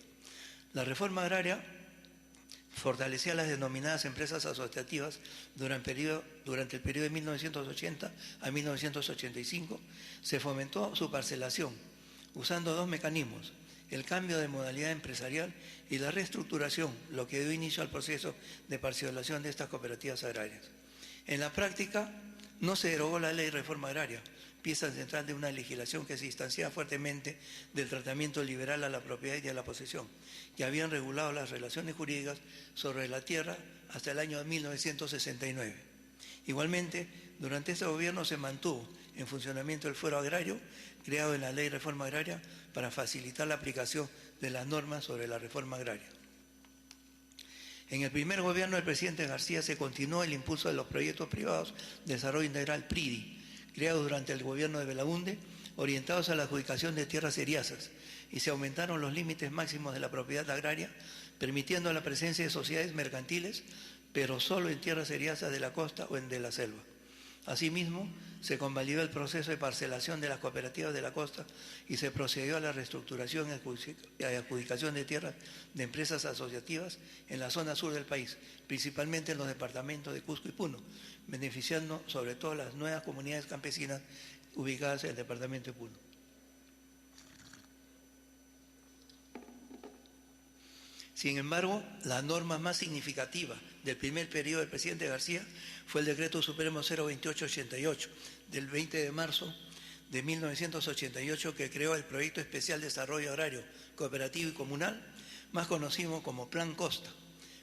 La reforma agraria fortalecía las denominadas empresas asociativas durante el periodo de 1980 a 1985. Se fomentó su parcelación usando 2 mecanismos: el cambio de modalidad empresarial y la reestructuración, lo que dio inicio al proceso de parcelación de estas cooperativas agrarias. En la práctica, no se derogó la Ley de Reforma Agraria, pieza central de una legislación que se distanciaba fuertemente del tratamiento liberal a la propiedad y a la posesión, que habían regulado las relaciones jurídicas sobre la tierra hasta el año 1969. Igualmente, durante este gobierno se mantuvo en funcionamiento el Fuero Agrario, creado en la Ley de Reforma Agraria para facilitar la aplicación de las normas sobre la reforma agraria. En el primer gobierno del presidente García se continuó el impulso de los proyectos privados de desarrollo integral PRIDI, creados durante el gobierno de Belaúnde, orientados a la adjudicación de tierras seriazas, y se aumentaron los límites máximos de la propiedad agraria, permitiendo la presencia de sociedades mercantiles, pero solo en tierras seriazas de la costa o en de la selva. Asimismo, se convalidó el proceso de parcelación de las cooperativas de la costa y se procedió a la reestructuración y adjudicación de tierras de empresas asociativas en la zona sur del país, principalmente en los departamentos de Cusco y Puno, beneficiando sobre todo las nuevas comunidades campesinas ubicadas en el departamento de Puno. Sin embargo, la norma más significativa del primer periodo del presidente García fue el Decreto Supremo 02888 del 20 de marzo de 1988 que creó el Proyecto Especial de Desarrollo Agrario, Cooperativo y Comunal, más conocido como Plan Costa,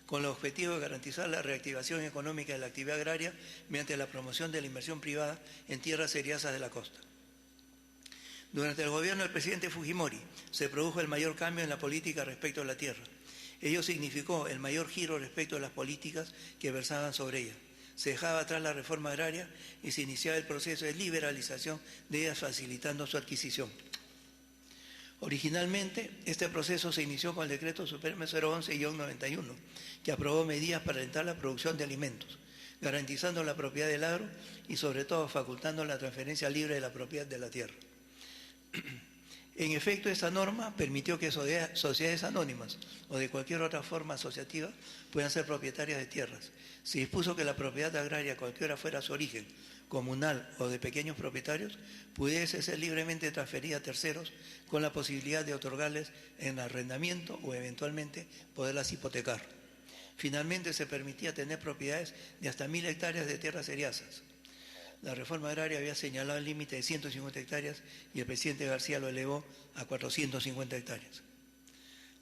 con el objetivo de garantizar la reactivación económica de la actividad agraria mediante la promoción de la inversión privada en tierras seriazas de la costa. Durante el gobierno del presidente Fujimori se produjo el mayor cambio en la política respecto a la tierra. Ello significó el mayor giro respecto a las políticas que versaban sobre ella. Se dejaba atrás la reforma agraria y se iniciaba el proceso de liberalización de ellas, facilitando su adquisición. Originalmente, este proceso se inició con el Decreto Supremo 011-91, que aprobó medidas para alentar la producción de alimentos, garantizando la propiedad del agro y sobre todo facultando la transferencia libre de la propiedad de la tierra. En efecto, esta norma permitió que sociedades anónimas o de cualquier otra forma asociativa puedan ser propietarias de tierras. Se dispuso que la propiedad agraria, cualquiera fuera su origen, comunal o de pequeños propietarios, pudiese ser libremente transferida a terceros con la posibilidad de otorgarles en arrendamiento o eventualmente poderlas hipotecar. Finalmente se permitía tener propiedades de hasta 1.000 hectáreas de tierras seriazas. La reforma agraria había señalado el límite de 150 hectáreas y el presidente García lo elevó a 450 hectáreas.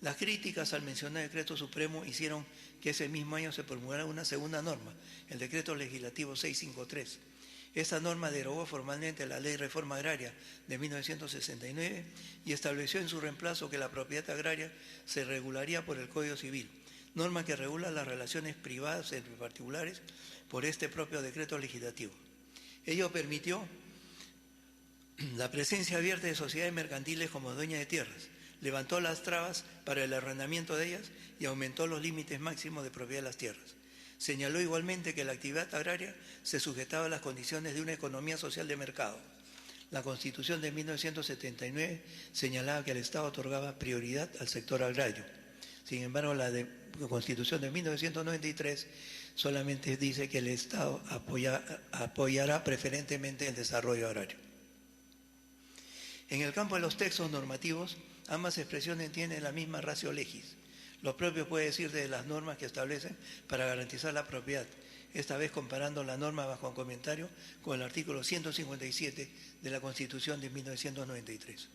Las críticas al mencionado decreto supremo hicieron que ese mismo año se promulgara una segunda norma, el decreto legislativo 653. Esta norma derogó formalmente la Ley de Reforma Agraria de 1969 y estableció en su reemplazo que la propiedad agraria se regularía por el Código Civil, norma que regula las relaciones privadas entre particulares por este propio decreto legislativo. Ello permitió la presencia abierta de sociedades mercantiles como dueñas de tierras, levantó las trabas para el arrendamiento de ellas y aumentó los límites máximos de propiedad de las tierras. Señaló igualmente que la actividad agraria se sujetaba a las condiciones de una economía social de mercado. La Constitución de 1979 señalaba que el Estado otorgaba prioridad al sector agrario. Sin embargo, la Constitución de 1993 solamente dice que el Estado apoyará preferentemente el desarrollo agrario. En el campo de los textos normativos, ambas expresiones tienen la misma ratio legis. Lo propio puede decir de las normas que establecen para garantizar la propiedad, esta vez comparando la norma bajo comentario con el artículo 157 de la Constitución de 1993.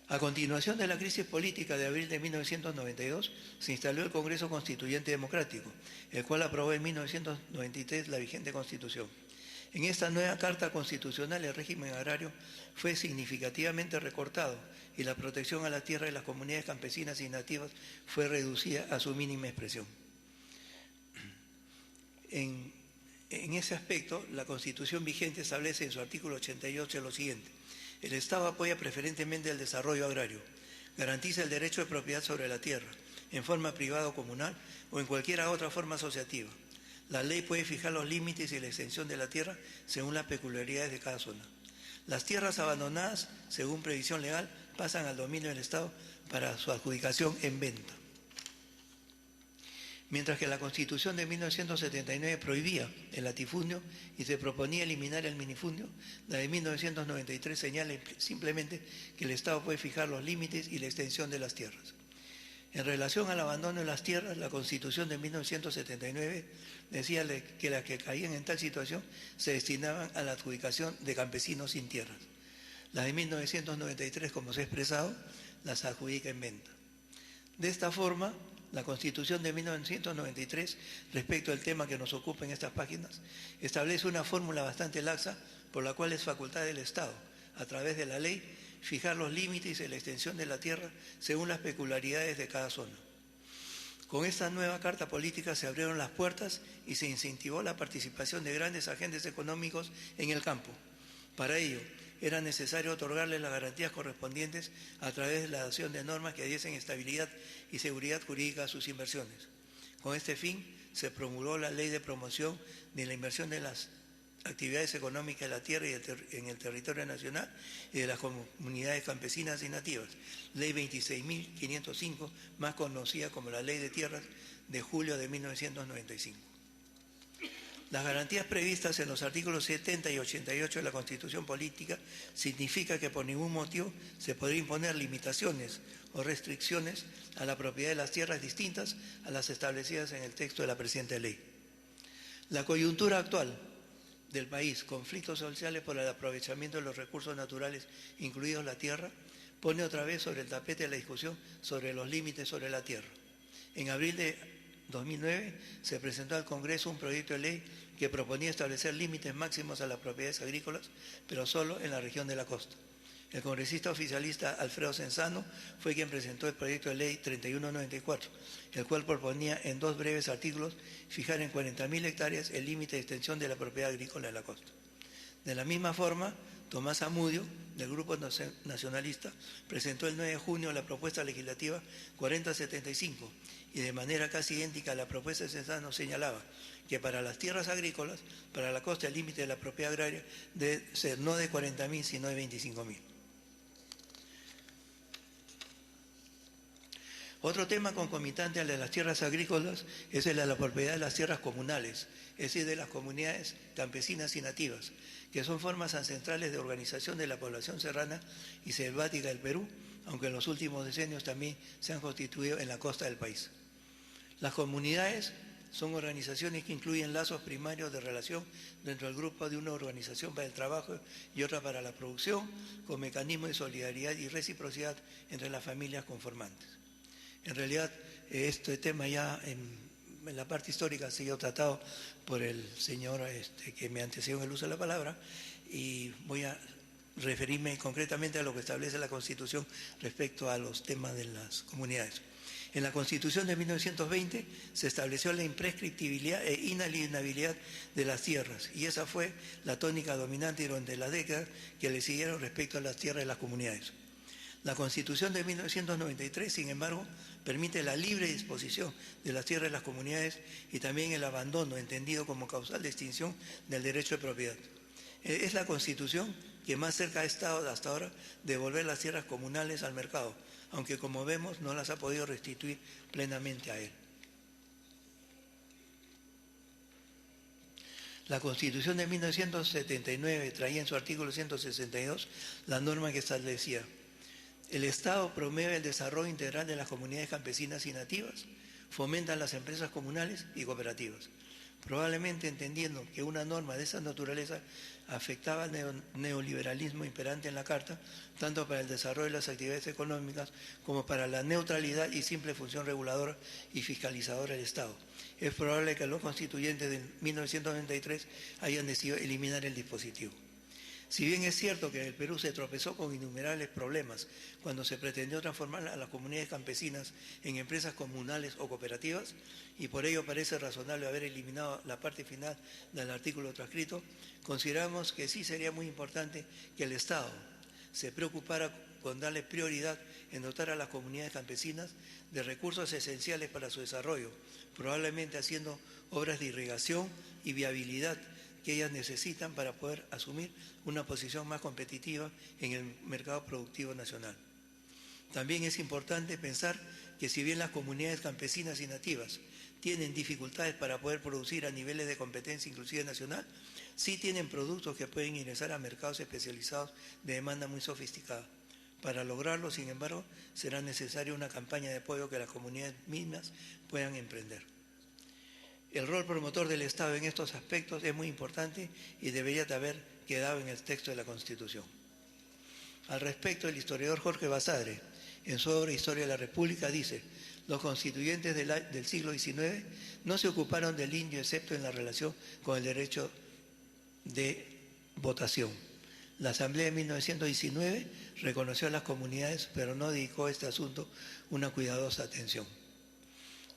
A continuación de la crisis política de abril de 1992, se instaló el Congreso Constituyente Democrático, el cual aprobó en 1993 la vigente Constitución. En esta nueva Carta Constitucional el régimen agrario fue significativamente recortado y la protección a la tierra de las comunidades campesinas y nativas fue reducida a su mínima expresión. En ese aspecto, la Constitución vigente establece en su artículo 88 lo siguiente: el Estado apoya preferentemente el desarrollo agrario, garantiza el derecho de propiedad sobre la tierra, en forma privada o comunal o en cualquier otra forma asociativa. La ley puede fijar los límites y la extensión de la tierra según las peculiaridades de cada zona. Las tierras abandonadas, según previsión legal, pasan al dominio del Estado para su adjudicación en venta. Mientras que la Constitución de 1979 prohibía el latifundio y se proponía eliminar el minifundio, la de 1993 señala simplemente que el Estado puede fijar los límites y la extensión de las tierras. En relación al abandono de las tierras, la Constitución de 1979 decía que las que caían en tal situación se destinaban a la adjudicación de campesinos sin tierras. La de 1993, como se ha expresado, las adjudica en venta. De esta forma, la Constitución de 1993, respecto al tema que nos ocupa en estas páginas, establece una fórmula bastante laxa por la cual es facultad del Estado, a través de la ley, fijar los límites y la extensión de la tierra según las peculiaridades de cada zona. Con esta nueva carta política se abrieron las puertas y se incentivó la participación de grandes agentes económicos en el campo. Para ello, era necesario otorgarles las garantías correspondientes a través de la adopción de normas que diesen estabilidad y seguridad jurídica a sus inversiones. Con este fin, se promulgó la Ley de Promoción de la Inversión de las Actividades Económicas de la Tierra y en el territorio nacional y de las comunidades campesinas y nativas, Ley 26.505, más conocida como la Ley de Tierras de julio de 1995. Las garantías previstas en los artículos 70 y 88 de la Constitución Política significa que por ningún motivo se podría imponer limitaciones o restricciones a la propiedad de las tierras distintas a las establecidas en el texto de la presente ley. La coyuntura actual del país, conflictos sociales por el aprovechamiento de los recursos naturales, incluidos la tierra, pone otra vez sobre el tapete la discusión sobre los límites sobre la tierra. En abril de 2009 se presentó al Congreso un proyecto de ley que proponía establecer límites máximos a las propiedades agrícolas, pero solo en la región de la costa. El congresista oficialista Alfredo Senzano fue quien presentó el proyecto de ley 3194, el cual proponía en 2 breves artículos fijar en 40.000 hectáreas el límite de extensión de la propiedad agrícola en la costa. De la misma forma, Tomás Zamudio, del Grupo Nacionalista, presentó el 9 de junio la propuesta legislativa 4075 y de manera casi idéntica a la propuesta de Senzano señalaba que para las tierras agrícolas, para la costa el límite de la propiedad agraria debe ser no de 40.000 sino de 25.000. Otro tema concomitante al de las tierras agrícolas es el de la propiedad de las tierras comunales, es decir, de las comunidades campesinas y nativas, que son formas ancestrales de organización de la población serrana y selvática del Perú, aunque en los últimos decenios también se han constituido en la costa del país. Las comunidades son organizaciones que incluyen lazos primarios de relación dentro del grupo de una organización para el trabajo y otra para la producción, con mecanismos de solidaridad y reciprocidad entre las familias conformantes. En realidad, este tema ya en la parte histórica ha sido tratado por el señor que me antecedió en el uso de la palabra y voy a referirme concretamente a lo que establece la Constitución respecto a los temas de las comunidades. En la Constitución de 1920 se estableció la imprescriptibilidad e inalienabilidad de las tierras y esa fue la tónica dominante durante las décadas que le siguieron respecto a las tierras de las comunidades. La Constitución de 1993, sin embargo, permite la libre disposición de las tierras de las comunidades y también el abandono, entendido como causal de extinción del derecho de propiedad. Es la Constitución que más cerca ha estado hasta ahora de devolver las tierras comunales al mercado, aunque como vemos no las ha podido restituir plenamente a él. La Constitución de 1979 traía en su artículo 162 la norma que establecía: el Estado promueve el desarrollo integral de las comunidades campesinas y nativas, fomenta las empresas comunales y cooperativas. Probablemente entendiendo que una norma de esa naturaleza afectaba al neoliberalismo imperante en la Carta, tanto para el desarrollo de las actividades económicas como para la neutralidad y simple función reguladora y fiscalizadora del Estado. Es probable que los constituyentes de 1993 hayan decidido eliminar el dispositivo. Si bien es cierto que el Perú se tropezó con innumerables problemas cuando se pretendió transformar a las comunidades campesinas en empresas comunales o cooperativas, y por ello parece razonable haber eliminado la parte final del artículo transcrito, consideramos que sí sería muy importante que el Estado se preocupara con darle prioridad en dotar a las comunidades campesinas de recursos esenciales para su desarrollo, probablemente haciendo obras de irrigación y viabilidad que ellas necesitan para poder asumir una posición más competitiva en el mercado productivo nacional. También es importante pensar que si bien las comunidades campesinas y nativas tienen dificultades para poder producir a niveles de competencia inclusive nacional, sí tienen productos que pueden ingresar a mercados especializados de demanda muy sofisticada. Para lograrlo, sin embargo, será necesaria una campaña de apoyo que las comunidades mismas puedan emprender. El rol promotor del Estado en estos aspectos es muy importante y debería de haber quedado en el texto de la Constitución. Al respecto, el historiador Jorge Basadre, en su obra Historia de la República, dice: los constituyentes del siglo XIX no se ocuparon del indio excepto en la relación con el derecho de votación. La Asamblea de 1919 reconoció a las comunidades, pero no dedicó a este asunto una cuidadosa atención.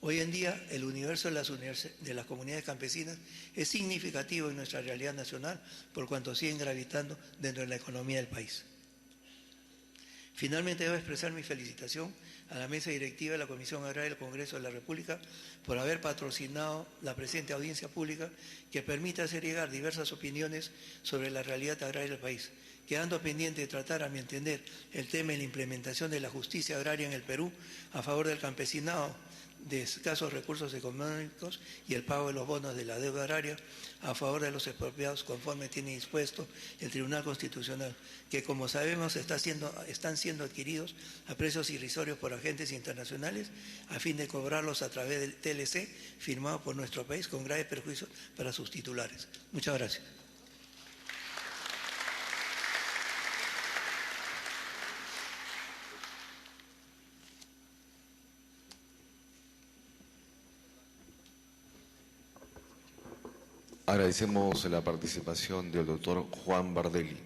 Hoy en día el universo de las comunidades campesinas es significativo en nuestra realidad nacional por cuanto siguen gravitando dentro de la economía del país. Finalmente debo expresar mi felicitación a la mesa directiva de la Comisión Agraria del Congreso de la República por haber patrocinado la presente audiencia pública que permite hacer llegar diversas opiniones sobre la realidad agraria del país, quedando pendiente de tratar, a mi entender, el tema de la implementación de la justicia agraria en el Perú a favor del campesinado de escasos recursos económicos y el pago de los bonos de la deuda agraria a favor de los expropiados conforme tiene dispuesto el Tribunal Constitucional, que como sabemos están siendo adquiridos a precios irrisorios por agentes internacionales a fin de cobrarlos a través del TLC firmado por nuestro país con graves perjuicios para sus titulares. Muchas gracias. Agradecemos la participación del doctor Juan Bardelli.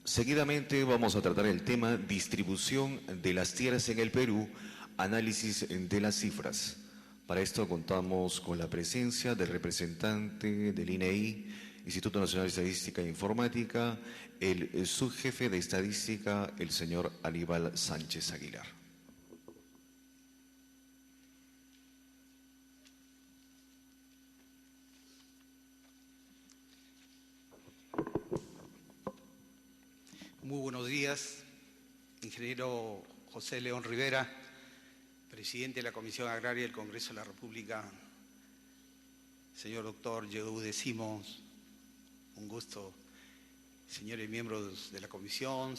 Seguidamente vamos a tratar el tema distribución de las tierras en el Perú, análisis de las cifras. Para esto contamos con la presencia del representante del INEI, Instituto Nacional de Estadística e Informática, el subjefe de estadística, el señor Aníbal Sánchez Aguilar. Muy buenos días, ingeniero José León Rivera, presidente de la Comisión Agraria del Congreso de la República, señor doctor Yehude Simons, un gusto, señores miembros de la comisión,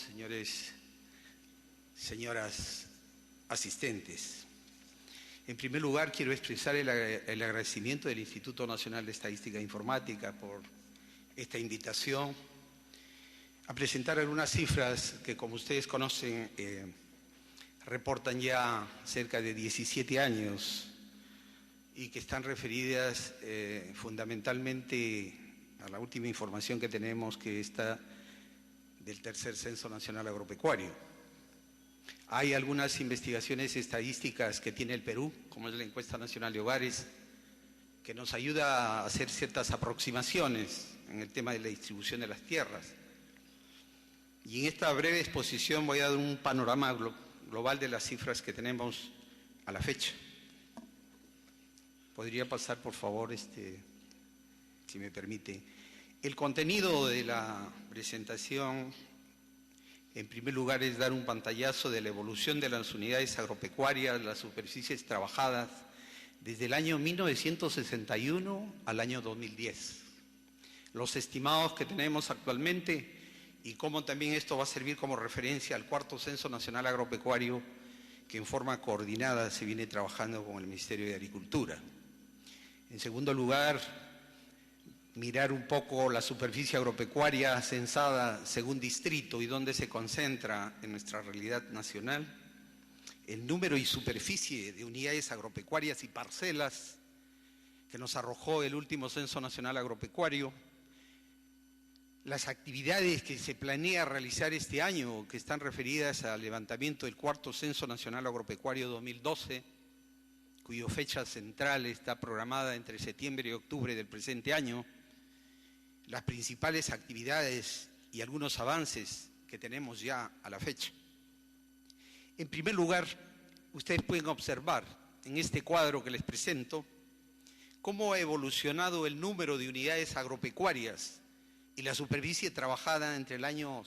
señoras asistentes. En primer lugar, quiero expresar el agradecimiento del Instituto Nacional de Estadística e Informática por esta invitación a presentar algunas cifras que, como ustedes conocen, reportan ya cerca de 17 años y que están referidas fundamentalmente a la última información que tenemos, que está del tercer Censo Nacional Agropecuario. Hay algunas investigaciones estadísticas que tiene el Perú, como es la Encuesta Nacional de Hogares, que nos ayuda a hacer ciertas aproximaciones en el tema de la distribución de las tierras. Y en esta breve exposición voy a dar un panorama global de las cifras que tenemos a la fecha. ¿Podría pasar, por favor, si me permite? El contenido de la presentación, en primer lugar, es dar un pantallazo de la evolución de las unidades agropecuarias, las superficies trabajadas, desde el año 1961 al año 2010. Los estimados que tenemos actualmente y cómo también esto va a servir como referencia al cuarto Censo Nacional Agropecuario que en forma coordinada se viene trabajando con el Ministerio de Agricultura. En segundo lugar, mirar un poco la superficie agropecuaria censada según distrito y dónde se concentra en nuestra realidad nacional, el número y superficie de unidades agropecuarias y parcelas que nos arrojó el último Censo Nacional Agropecuario, las actividades que se planea realizar este año, que están referidas al levantamiento del cuarto Censo Nacional Agropecuario 2012, cuya fecha central está programada entre septiembre y octubre del presente año, las principales actividades y algunos avances que tenemos ya a la fecha. En primer lugar, ustedes pueden observar en este cuadro que les presento cómo ha evolucionado el número de unidades agropecuarias y la superficie trabajada entre el año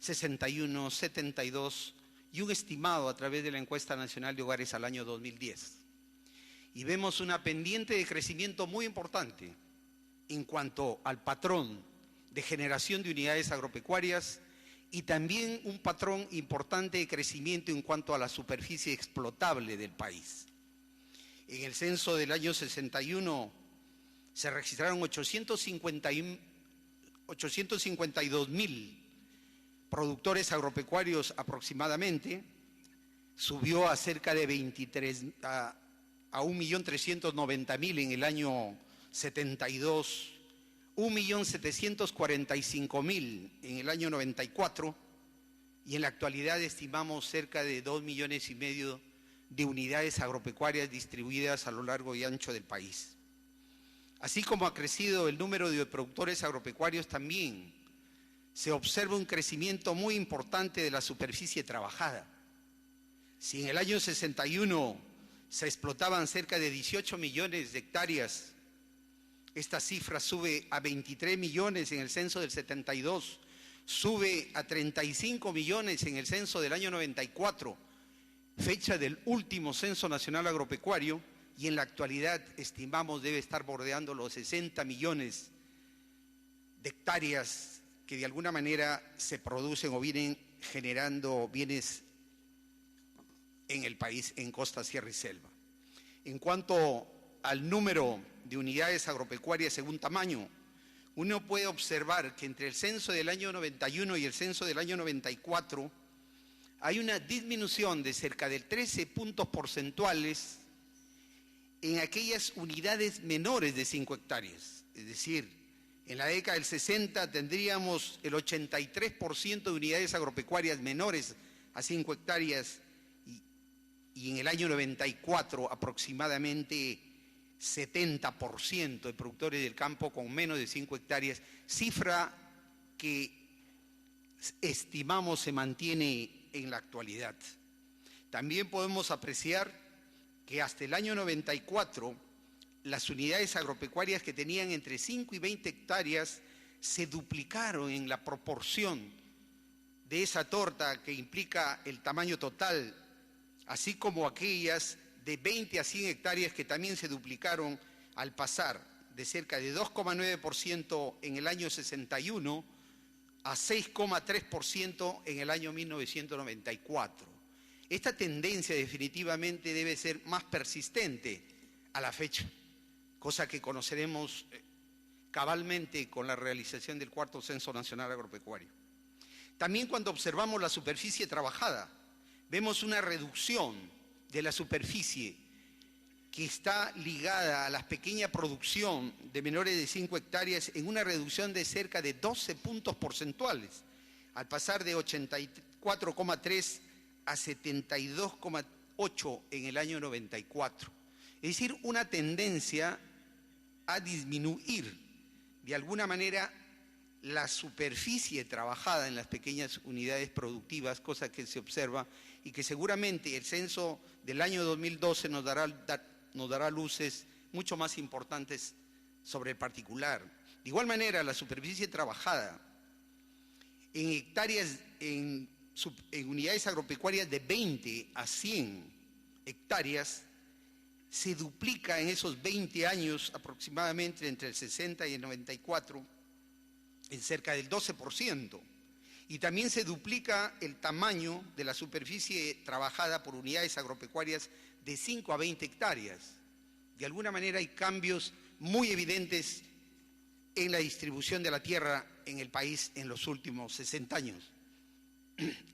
61, 72 y un estimado a través de la Encuesta Nacional de Hogares al año 2010. Y vemos una pendiente de crecimiento muy importante en cuanto al patrón de generación de unidades agropecuarias y también un patrón importante de crecimiento en cuanto a la superficie explotable del país. En el censo del año 61 se registraron 852.000 productores agropecuarios aproximadamente, subió a cerca de 1.390.000 en el año 72, 1.745.000 en el año 94 y en la actualidad estimamos cerca de 2,5 millones de unidades agropecuarias distribuidas a lo largo y ancho del país. Así como ha crecido el número de productores agropecuarios, también se observa un crecimiento muy importante de la superficie trabajada. Si en el año 61 se explotaban cerca de 18 millones de hectáreas, esta cifra sube a 23 millones en el censo del 72, sube a 35 millones en el censo del año 94, fecha del último censo nacional agropecuario, y en la actualidad estimamos debe estar bordeando los 60 millones de hectáreas que de alguna manera se producen o vienen generando bienes en el país, en costa, sierra y selva. En cuanto al número de unidades agropecuarias según tamaño, uno puede observar que entre el censo del año 91 y el censo del año 94 hay una disminución de cerca de 13 puntos porcentuales en aquellas unidades menores de 5 hectáreas. Es decir, en la década del 60 tendríamos el 83% de unidades agropecuarias menores a 5 hectáreas y en el año 94 aproximadamente 70% de productores del campo con menos de 5 hectáreas, cifra que estimamos se mantiene en la actualidad. También podemos apreciar que hasta el año 94 las unidades agropecuarias que tenían entre 5 y 20 hectáreas se duplicaron en la proporción de esa torta que implica el tamaño total, así como aquellas de 20 a 100 hectáreas que también se duplicaron al pasar de cerca de 2,9% en el año 61 a 6,3% en el año 1994. Esta tendencia definitivamente debe ser más persistente a la fecha, cosa que conoceremos cabalmente con la realización del cuarto Censo Nacional Agropecuario. También cuando observamos la superficie trabajada, vemos una reducción de la superficie que está ligada a la pequeña producción de menores de 5 hectáreas en una reducción de cerca de 12 puntos porcentuales, al pasar de 84,3 a 72,8 en el año 94. Es decir, una tendencia a disminuir de alguna manera la superficie trabajada en las pequeñas unidades productivas, cosa que se observa y que seguramente el censo del año 2012 nos dará luces mucho más importantes sobre el particular. De igual manera, la superficie trabajada en hectáreas, en unidades agropecuarias de 20 a 100 hectáreas, se duplica en esos 20 años aproximadamente entre el 60 y el 94 en cerca del 12%. Y también se duplica el tamaño de la superficie trabajada por unidades agropecuarias de 5 a 20 hectáreas. De alguna manera hay cambios muy evidentes en la distribución de la tierra en el país en los últimos 60 años.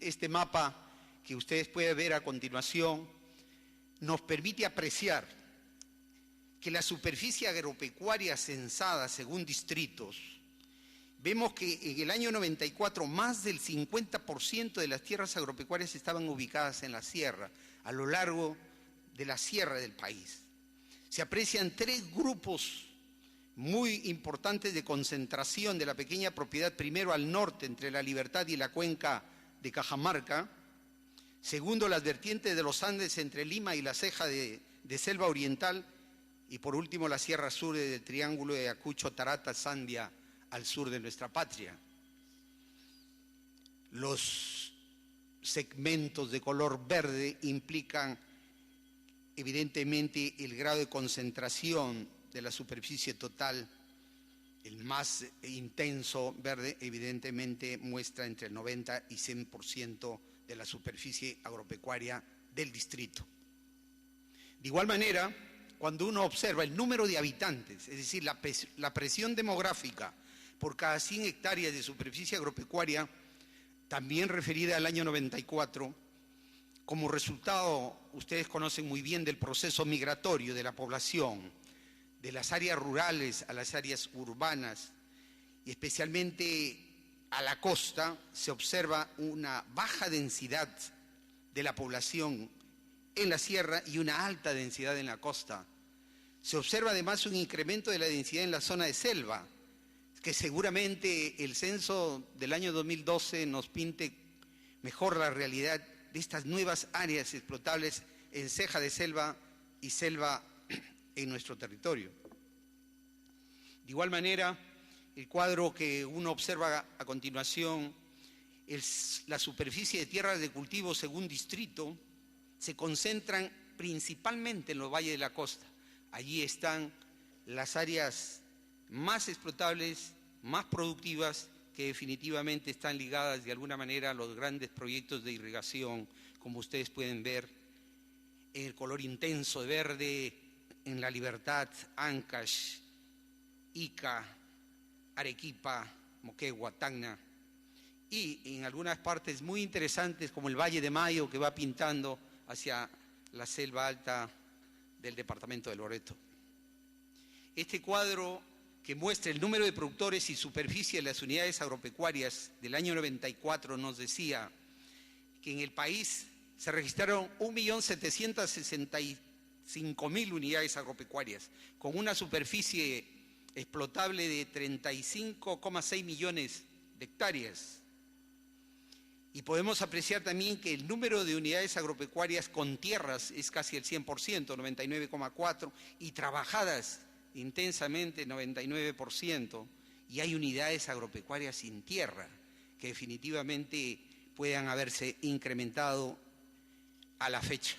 Este mapa que ustedes pueden ver a continuación nos permite apreciar que la superficie agropecuaria censada según distritos, vemos que en el año 94 más del 50% de las tierras agropecuarias estaban ubicadas en la sierra, a lo largo de la sierra del país. Se aprecian 3 grupos muy importantes de concentración de la pequeña propiedad, primero al norte entre la Libertad y la cuenca de Cajamarca, segundo las vertientes de los Andes entre Lima y la ceja de Selva Oriental, y por último la Sierra Sur del Triángulo de Ayacucho, Tarata, Sandia, al sur de nuestra patria. Los segmentos de color verde implican evidentemente el grado de concentración de la superficie total. El más intenso verde evidentemente muestra entre el 90 y 100% de la superficie agropecuaria del distrito. De igual manera, cuando uno observa el número de habitantes, es decir, la presión demográfica por cada 100 hectáreas de superficie agropecuaria, también referida al año 94, como resultado, ustedes conocen muy bien, del proceso migratorio de la población, de las áreas rurales a las áreas urbanas, y especialmente a la costa, se observa una baja densidad de la población en la sierra y una alta densidad en la costa. Se observa además un incremento de la densidad en la zona de selva, que seguramente el censo del año 2012 nos pinte mejor la realidad de estas nuevas áreas explotables en ceja de selva y selva en nuestro territorio. De igual manera, el cuadro que uno observa a continuación, la superficie de tierras de cultivo según distrito, se concentran principalmente en los valles de la costa. Allí están las áreas más explotables, más productivas, que definitivamente están ligadas de alguna manera a los grandes proyectos de irrigación, como ustedes pueden ver, el color intenso de verde en La Libertad, Ancash, Ica, Arequipa, Moquegua, Tacna, y en algunas partes muy interesantes como el Valle de Mayo, que va pintando hacia la selva alta del departamento de Loreto. Este cuadro, que muestra el número de productores y superficie de las unidades agropecuarias del año 94, nos decía que en el país se registraron 1.765.000 unidades agropecuarias, con una superficie explotable de 35,6 millones de hectáreas. Y podemos apreciar también que el número de unidades agropecuarias con tierras es casi el 100%, 99,4%, y trabajadas intensamente 99%, y hay unidades agropecuarias sin tierra que definitivamente puedan haberse incrementado a la fecha.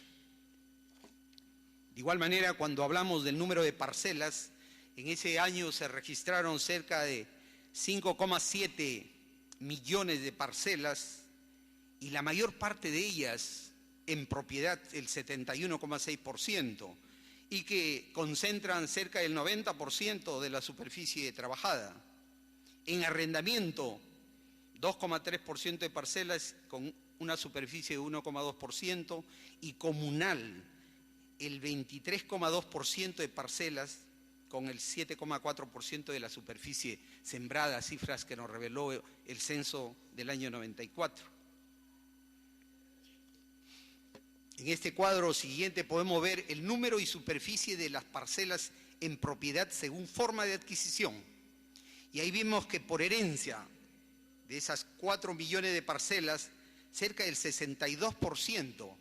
De igual manera, cuando hablamos del número de parcelas, en ese año se registraron cerca de 5,7 millones de parcelas, y la mayor parte de ellas en propiedad, el 71,6%, y que concentran cerca del 90% de la superficie trabajada. En arrendamiento, 2,3% de parcelas con una superficie de 1,2%, y comunal, el 23,2% de parcelas con el 7,4% de la superficie sembrada, cifras que nos reveló el censo del año 94. En este cuadro siguiente podemos ver el número y superficie de las parcelas en propiedad según forma de adquisición. Y ahí vimos que por herencia de esas 4 millones de parcelas, cerca del 62%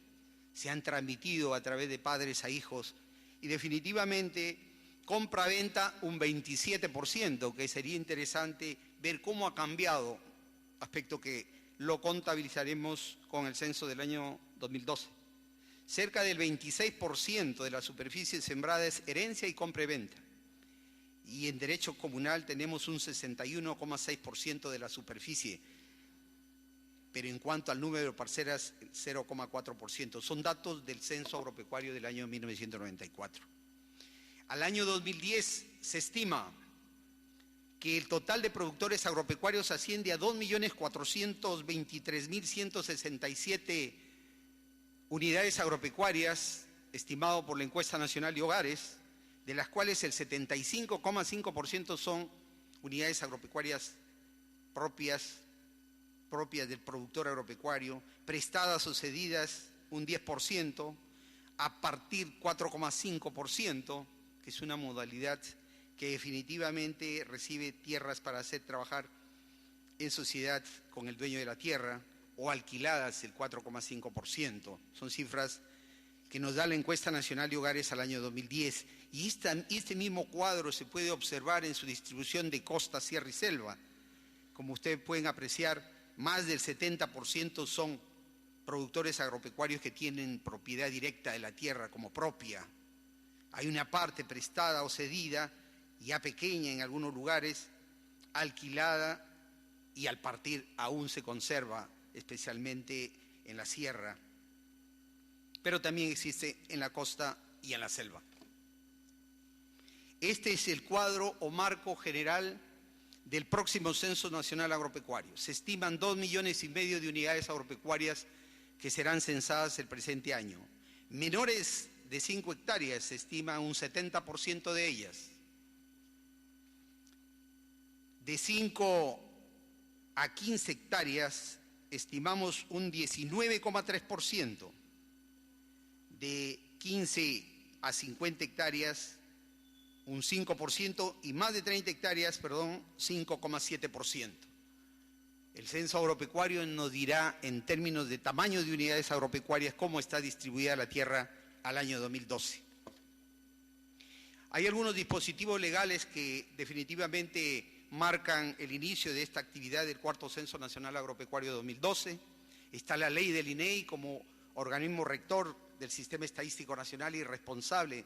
se han transmitido a través de padres a hijos, y definitivamente compra-venta un 27%, que sería interesante ver cómo ha cambiado, aspecto que lo contabilizaremos con el censo del año 2012. Cerca del 26% de la superficie sembrada es herencia y compra-venta. Y en derecho comunal tenemos un 61,6% de la superficie, pero en cuanto al número de parcelas, 0,4%. Son datos del censo agropecuario del año 1994. Al año 2010 se estima que el total de productores agropecuarios asciende a 2.423.167 unidades agropecuarias, estimado por la Encuesta Nacional de Hogares, de las cuales el 75,5% son unidades agropecuarias propias del productor agropecuario, prestadas o cedidas un 10%, a partir 4,5%, que es una modalidad que definitivamente recibe tierras para hacer trabajar en sociedad con el dueño de la tierra, o alquiladas el 4,5%. Son cifras que nos da la Encuesta Nacional de Hogares al año 2010. Y este mismo cuadro se puede observar en su distribución de costa, sierra y selva. Como ustedes pueden apreciar, más del 70% son productores agropecuarios que tienen propiedad directa de la tierra como propia. Hay una parte prestada o cedida, ya pequeña en algunos lugares, alquilada, y al partir aún se conserva, especialmente en la sierra, pero también existe en la costa y en la selva. Este es el cuadro o marco general del próximo Censo Nacional Agropecuario. Se estiman 2,5 millones de unidades agropecuarias que serán censadas el presente año. Menores de 5 hectáreas se estima un 70% de ellas. De 5 a 15 hectáreas estimamos un 19,3%. de 15 a 50 hectáreas, un 5%, y más de 30 hectáreas, perdón, 5,7%. El censo agropecuario nos dirá en términos de tamaño de unidades agropecuarias cómo está distribuida la tierra al año 2012. Hay algunos dispositivos legales que definitivamente marcan el inicio de esta actividad del cuarto Censo Nacional Agropecuario 2012. Está la ley del INEI como organismo rector del Sistema Estadístico Nacional y responsable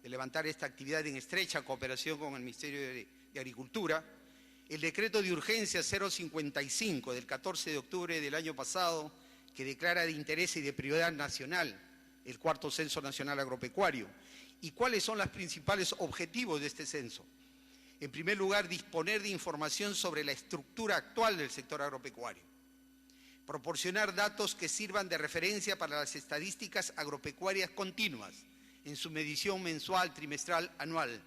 de levantar esta actividad en estrecha cooperación con el Ministerio de Agricultura. El decreto de urgencia 055 del 14 de octubre del año pasado, que declara de interés y de prioridad nacional el cuarto Censo Nacional Agropecuario. ¿Y cuáles son los principales objetivos de este censo? En primer lugar, disponer de información sobre la estructura actual del sector agropecuario. Proporcionar datos que sirvan de referencia para las estadísticas agropecuarias continuas en su medición mensual, trimestral, anual.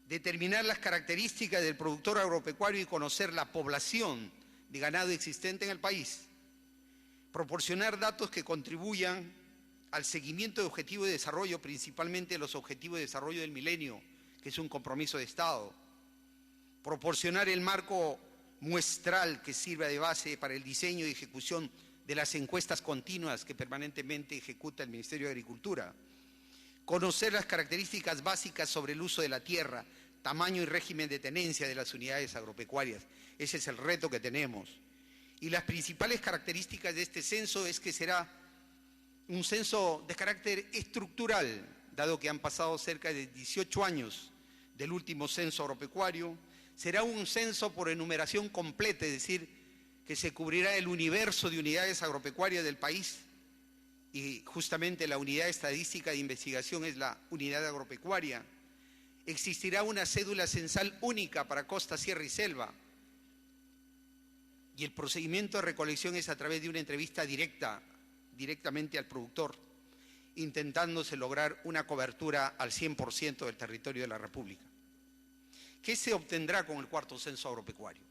Determinar las características del productor agropecuario y conocer la población de ganado existente en el país. Proporcionar datos que contribuyan al seguimiento de objetivos de desarrollo, principalmente los objetivos de desarrollo del milenio, que es un compromiso de Estado. Proporcionar el marco muestral que sirva de base para el diseño y ejecución de las encuestas continuas que permanentemente ejecuta el Ministerio de Agricultura. Conocer las características básicas sobre el uso de la tierra, tamaño y régimen de tenencia de las unidades agropecuarias. Ese es el reto que tenemos. Y las principales características de este censo es que será un censo de carácter estructural, dado que han pasado cerca de 18 años del último censo agropecuario. Será un censo por enumeración completa, es decir, que se cubrirá el universo de unidades agropecuarias del país, y justamente la unidad estadística de investigación es la unidad agropecuaria. Existirá una cédula censal única para costa, sierra y selva, y el procedimiento de recolección es a través de una entrevista directamente al productor, intentándose lograr una cobertura al 100% del territorio de la República. ¿Qué se obtendrá con el cuarto censo agropecuario?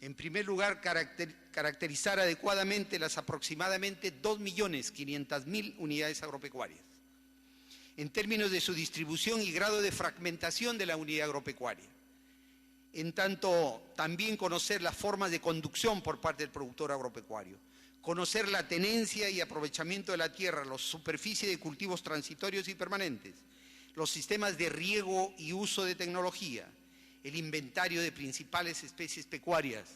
En primer lugar, caracterizar adecuadamente las aproximadamente 2.500.000 unidades agropecuarias, en términos de su distribución y grado de fragmentación de la unidad agropecuaria. En tanto, también conocer las formas de conducción por parte del productor agropecuario, conocer la tenencia y aprovechamiento de la tierra, la superficie de cultivos transitorios y permanentes, los sistemas de riego y uso de tecnología, el inventario de principales especies pecuarias,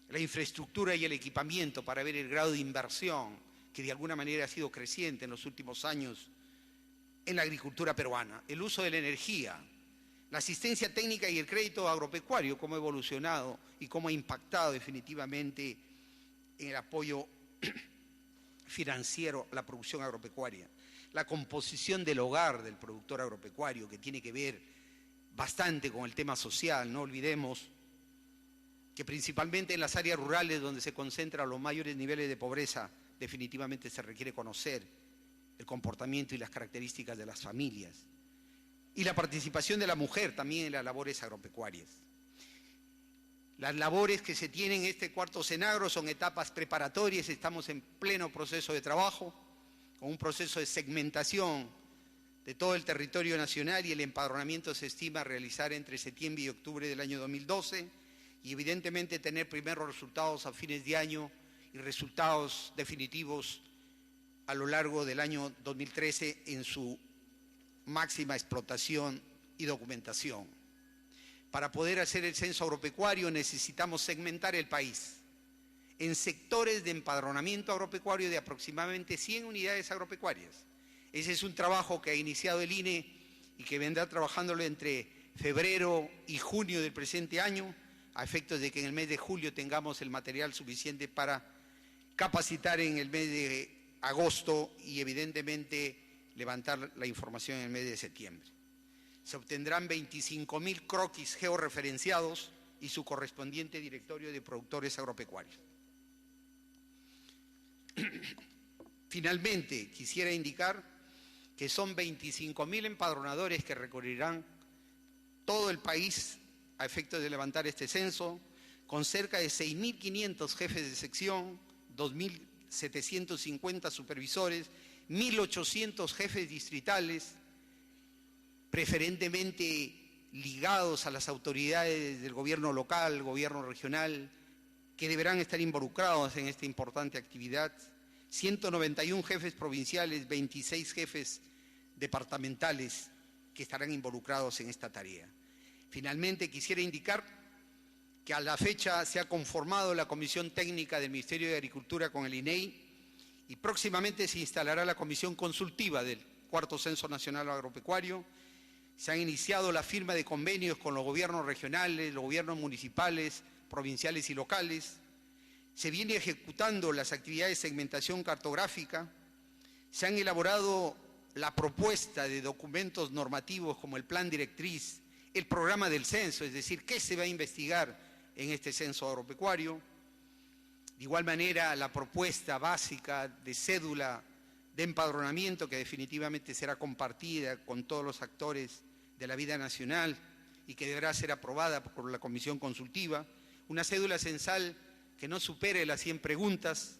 la infraestructura y el equipamiento para ver el grado de inversión que de alguna manera ha sido creciente en los últimos años en la agricultura peruana, el uso de la energía, la asistencia técnica y el crédito agropecuario, cómo ha evolucionado y cómo ha impactado definitivamente en el apoyo financiero a la producción agropecuaria, la composición del hogar del productor agropecuario, que tiene que ver bastante con el tema social. No olvidemos que principalmente en las áreas rurales donde se concentran los mayores niveles de pobreza, definitivamente se requiere conocer el comportamiento y las características de las familias. Y la participación de la mujer también en las labores agropecuarias. Las labores que se tienen en este cuarto Cenagro son etapas preparatorias, estamos en pleno proceso de trabajo, con un proceso de segmentación de todo el territorio nacional, y el empadronamiento se estima realizar entre septiembre y octubre del año 2012, y evidentemente tener primeros resultados a fines de año y resultados definitivos a lo largo del año 2013 en su máxima explotación y documentación. Para poder hacer el censo agropecuario necesitamos segmentar el país en sectores de empadronamiento agropecuario de aproximadamente 100 unidades agropecuarias. Ese es un trabajo que ha iniciado el INE y que vendrá trabajándolo entre febrero y junio del presente año, a efectos de que en el mes de julio tengamos el material suficiente para capacitar en el mes de agosto y evidentemente levantar la información en el mes de septiembre. Se obtendrán 25.000 croquis georreferenciados y su correspondiente directorio de productores agropecuarios. Finalmente, quisiera indicar que son 25.000 empadronadores que recorrerán todo el país a efectos de levantar este censo, con cerca de 6.500 jefes de sección, 2.750 supervisores, 1.800 jefes distritales, preferentemente ligados a las autoridades del gobierno local, gobierno regional, que deberán estar involucrados en esta importante actividad, 191 jefes provinciales, 26 jefes departamentales que estarán involucrados en esta tarea. Finalmente, quisiera indicar que a la fecha se ha conformado la Comisión Técnica del Ministerio de Agricultura con el INEI y próximamente se instalará la Comisión Consultiva del Cuarto Censo Nacional Agropecuario. Se han iniciado la firma de convenios con los gobiernos regionales, los gobiernos municipales, provinciales y locales. Se viene ejecutando las actividades de segmentación cartográfica. Se han elaborado la propuesta de documentos normativos como el plan directriz, el programa del censo, es decir, qué se va a investigar en este censo agropecuario. De igual manera, la propuesta básica de cédula de empadronamiento que definitivamente será compartida con todos los actores de la vida nacional y que deberá ser aprobada por la Comisión Consultiva. Una cédula censal que no supere las 100 preguntas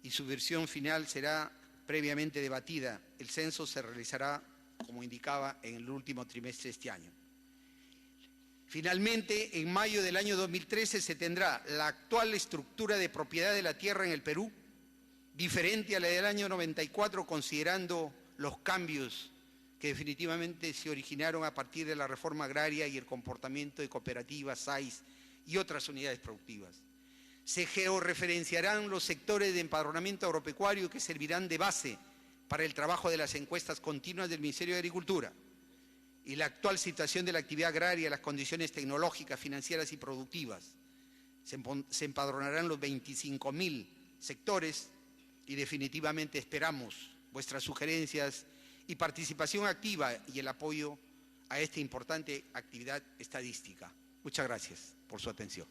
y su versión final será previamente debatida. El censo se realizará, como indicaba, en el último trimestre de este año. Finalmente, en mayo del año 2013 se tendrá la actual estructura de propiedad de la tierra en el Perú, diferente a la del año 94, considerando los cambios que definitivamente se originaron a partir de la reforma agraria y el comportamiento de cooperativas, SAIs y otras unidades productivas. Se georreferenciarán los sectores de empadronamiento agropecuario que servirán de base para el trabajo de las encuestas continuas del Ministerio de Agricultura. Y la actual situación de la actividad agraria, las condiciones tecnológicas, financieras y productivas. Se empadronarán los 25.000 sectores y definitivamente esperamos vuestras sugerencias y participación activa y el apoyo a esta importante actividad estadística. Muchas gracias por su atención.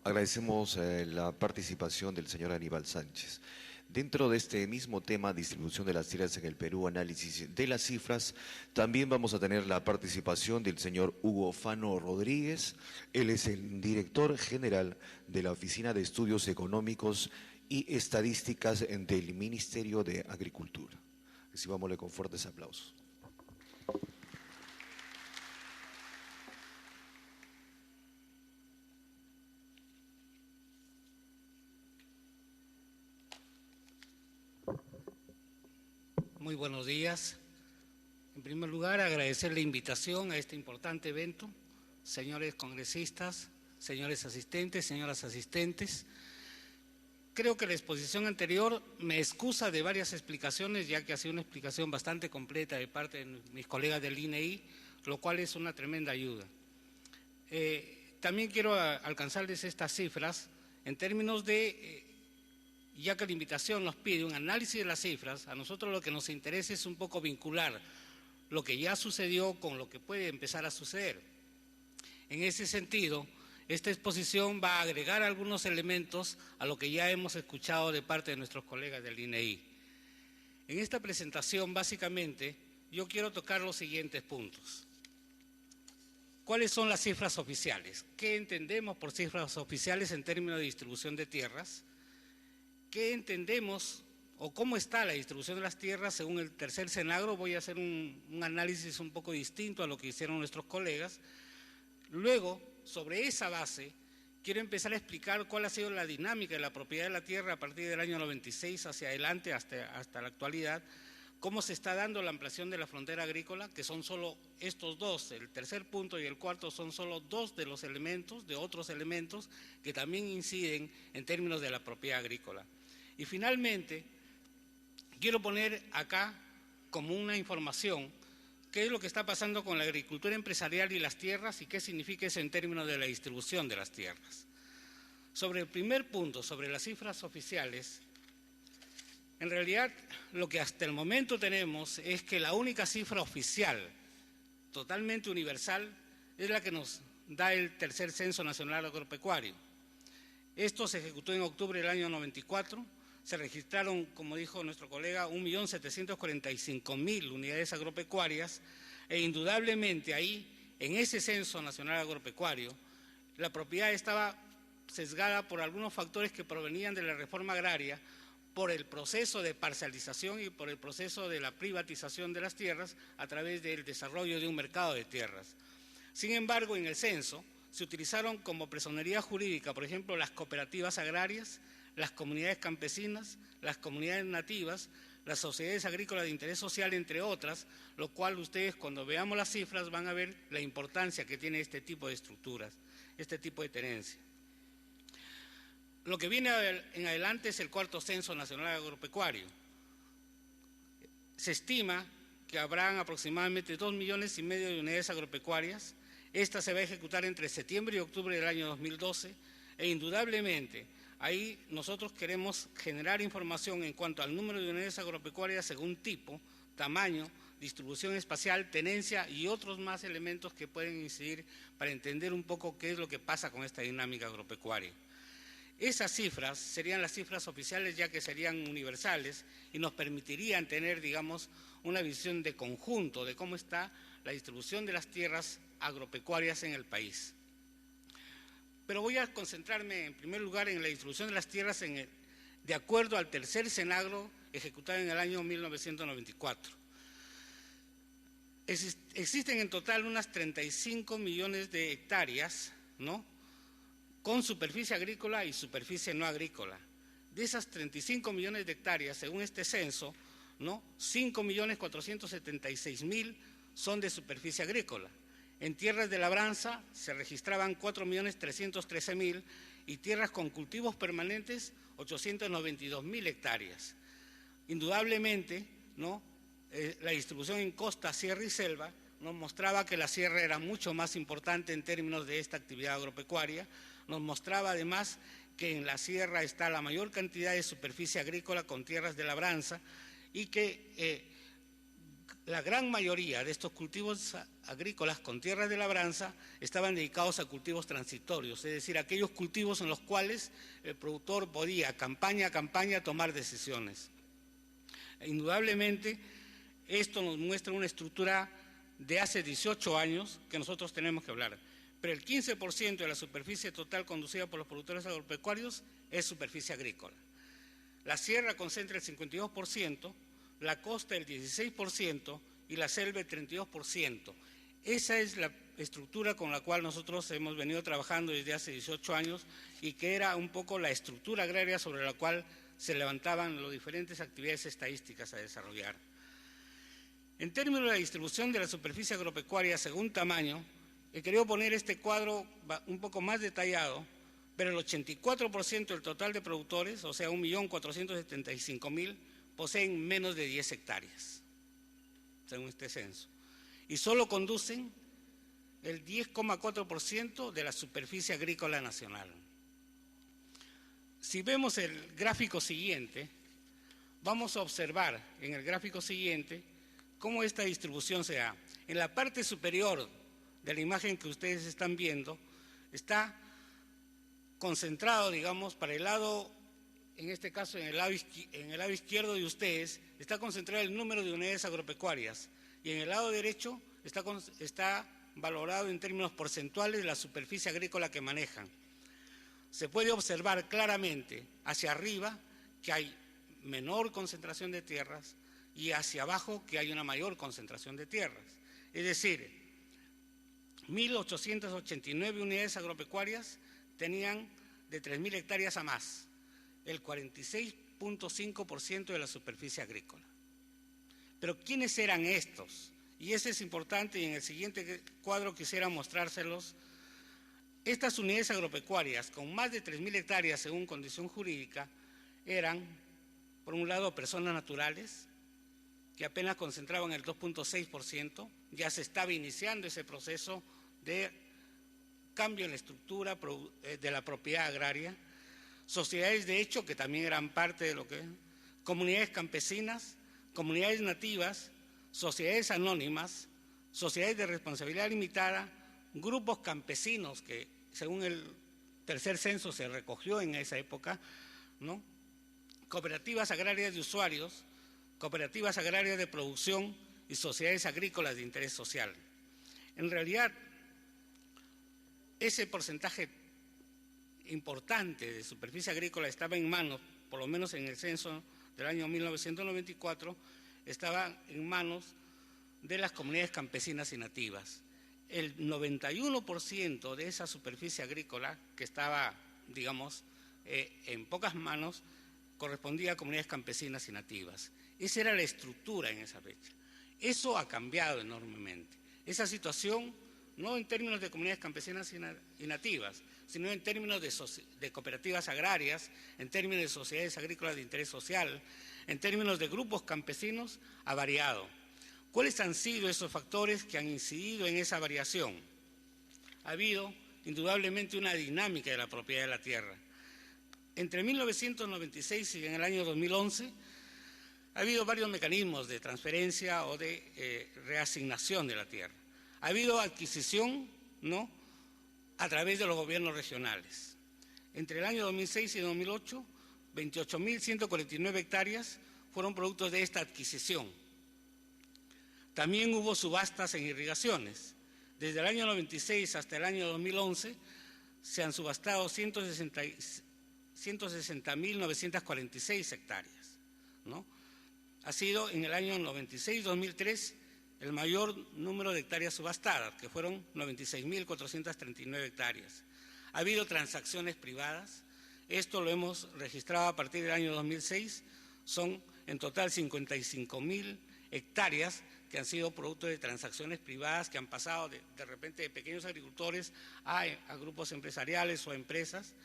Agradecemos la participación del señor Aníbal Sánchez. Dentro de este mismo tema, distribución de las tierras en el Perú, análisis de las cifras, también vamos a tener la participación del señor Hugo Fano Rodríguez. Él es el director general de la Oficina de Estudios Económicos y Estadísticas del Ministerio de Agricultura. Recibámosle con fuertes aplausos. Muy buenos días. En primer lugar, agradecer la invitación a este importante evento. Señores congresistas, señores asistentes, señoras asistentes. Creo que la exposición anterior me excusa de varias explicaciones, ya que ha sido una explicación bastante completa de parte de mis colegas del INEI, lo cual es una tremenda ayuda. También quiero alcanzarles estas cifras en términos de... Ya que la invitación nos pide un análisis de las cifras, a nosotros lo que nos interesa es un poco vincular lo que ya sucedió con lo que puede empezar a suceder. En ese sentido, esta exposición va a agregar algunos elementos a lo que ya hemos escuchado de parte de nuestros colegas del INEI. En esta presentación, básicamente, yo quiero tocar los siguientes puntos. ¿Cuáles son las cifras oficiales? ¿Qué entendemos por cifras oficiales en términos de distribución de tierras? ¿Qué entendemos o cómo está la distribución de las tierras según el tercer Senagro? Voy a hacer un análisis un poco distinto a lo que hicieron nuestros colegas. Luego, sobre esa base, quiero empezar a explicar cuál ha sido la dinámica de la propiedad de la tierra a partir del año 96 hacia adelante hasta la actualidad, cómo se está dando la ampliación de la frontera agrícola, que son solo estos dos, el tercer punto y el cuarto son solo dos de los elementos, de otros elementos que también inciden en términos de la propiedad agrícola. Y finalmente, quiero poner acá como una información qué es lo que está pasando con la agricultura empresarial y las tierras y qué significa eso en términos de la distribución de las tierras. Sobre el primer punto, sobre las cifras oficiales, en realidad lo que hasta el momento tenemos es que la única cifra oficial, totalmente universal, es la que nos da el tercer Censo Nacional Agropecuario. Esto se ejecutó en octubre del año 94. se registraron, como dijo nuestro colega, 1.745.000 unidades agropecuarias, e indudablemente ahí, en ese Censo Nacional Agropecuario, la propiedad estaba sesgada por algunos factores que provenían de la reforma agraria, por el proceso de parcialización y por el proceso de la privatización de las tierras a través del desarrollo de un mercado de tierras. Sin embargo, en el censo se utilizaron como personería jurídica, por ejemplo, las cooperativas agrarias, las comunidades campesinas, las comunidades nativas, las sociedades agrícolas de interés social, entre otras, lo cual ustedes cuando veamos las cifras van a ver la importancia que tiene este tipo de estructuras, este tipo de tenencia. Lo que viene en adelante es el cuarto Censo Nacional Agropecuario. Se estima que habrán aproximadamente 2,5 millones de unidades agropecuarias. Esta se va a ejecutar entre septiembre y octubre del año 2012 e indudablemente ahí nosotros queremos generar información en cuanto al número de unidades agropecuarias según tipo, tamaño, distribución espacial, tenencia y otros más elementos que pueden incidir para entender un poco qué es lo que pasa con esta dinámica agropecuaria. Esas cifras serían las cifras oficiales, ya que serían universales y nos permitirían tener, digamos, una visión de conjunto de cómo está la distribución de las tierras agropecuarias en el país. Pero voy a concentrarme en primer lugar en la distribución de las tierras de acuerdo al tercer Cenagro ejecutado en el año 1994. Existen en total unas 35 millones de hectáreas, ¿no?, con superficie agrícola y superficie no agrícola. De esas 35 millones de hectáreas, según este censo, ¿no?, 5.476.000 son de superficie agrícola. En tierras de labranza se registraban 4.313.000 y tierras con cultivos permanentes 892.000 hectáreas. Indudablemente, ¿no?, la distribución en costa, sierra y selva nos mostraba que la sierra era mucho más importante en términos de esta actividad agropecuaria. Nos mostraba además que en la sierra está la mayor cantidad de superficie agrícola con tierras de labranza y que la gran mayoría de estos cultivos agrícolas con tierras de labranza estaban dedicados a cultivos transitorios, es decir, aquellos cultivos en los cuales el productor podía campaña a campaña tomar decisiones. Indudablemente, esto nos muestra una estructura de hace 18 años que nosotros tenemos que hablar. Pero el 15% de la superficie total conducida por los productores agropecuarios es superficie agrícola. La sierra concentra el 52%, la costa el 16% y la selva el 32%. Esa es la estructura con la cual nosotros hemos venido trabajando desde hace 18 años y que era un poco la estructura agraria sobre la cual se levantaban las diferentes actividades estadísticas a desarrollar. En términos de la distribución de la superficie agropecuaria según tamaño, he querido poner este cuadro un poco más detallado, pero el 84% del total de productores, o sea 1.475.000, poseen menos de 10 hectáreas, según este censo, y solo conducen el 10,4% de la superficie agrícola nacional. Si vemos el gráfico siguiente, vamos a observar en el gráfico siguiente cómo esta distribución se da. En la parte superior de la imagen que ustedes están viendo, está concentrado, digamos, para el lado, en este caso en el lado izquierdo de ustedes, está concentrado el número de unidades agropecuarias y en el lado derecho está valorado en términos porcentuales la superficie agrícola que manejan. Se puede observar claramente hacia arriba que hay menor concentración de tierras y hacia abajo que hay una mayor concentración de tierras. Es decir, 1.889 unidades agropecuarias tenían de 3.000 hectáreas a más, el 46,5% de la superficie agrícola. Pero ¿quiénes eran estos? Y ese es importante y en el siguiente cuadro quisiera mostrárselos. Estas unidades agropecuarias con más de 3.000 hectáreas según condición jurídica eran, por un lado, personas naturales, que apenas concentraban el 2,6%, ya se estaba iniciando ese proceso de cambio en la estructura de la propiedad agraria, sociedades de hecho que también eran parte de lo que comunidades campesinas, comunidades nativas, sociedades anónimas, sociedades de responsabilidad limitada, grupos campesinos que según el tercer censo se recogió en esa época, ¿no?, cooperativas agrarias de usuarios, cooperativas agrarias de producción y sociedades agrícolas de interés social. En realidad, ese porcentaje importante de superficie agrícola estaba en manos, por lo menos en el censo del año 1994, estaba en manos de las comunidades campesinas y nativas. El 91% de esa superficie agrícola que estaba, digamos, en pocas manos, correspondía a comunidades campesinas y nativas. Esa era la estructura en esa fecha. Eso ha cambiado enormemente. Esa situación, no en términos de comunidades campesinas y nativas, sino en términos de cooperativas agrarias, en términos de sociedades agrícolas de interés social, en términos de grupos campesinos, ha variado. ¿Cuáles han sido esos factores que han incidido en esa variación? Ha habido, indudablemente, una dinámica de la propiedad de la tierra. Entre 1996 y en el año 2011, ha habido varios mecanismos de transferencia o de reasignación de la tierra. Ha habido adquisición, ¿no?, a través de los gobiernos regionales. Entre el año 2006 y 2008, 28.149 hectáreas fueron productos de esta adquisición. También hubo subastas en irrigaciones. Desde el año 96 hasta el año 2011 se han subastado 160.946 hectáreas, ¿no? Ha sido en el año 96-2003 el mayor número de hectáreas subastadas, que fueron 96.439 hectáreas. Ha habido transacciones privadas. Esto lo hemos registrado a partir del año 2006. Son en total 55.000 hectáreas que han sido producto de transacciones privadas que han pasado de repente de pequeños agricultores a grupos empresariales o a empresas.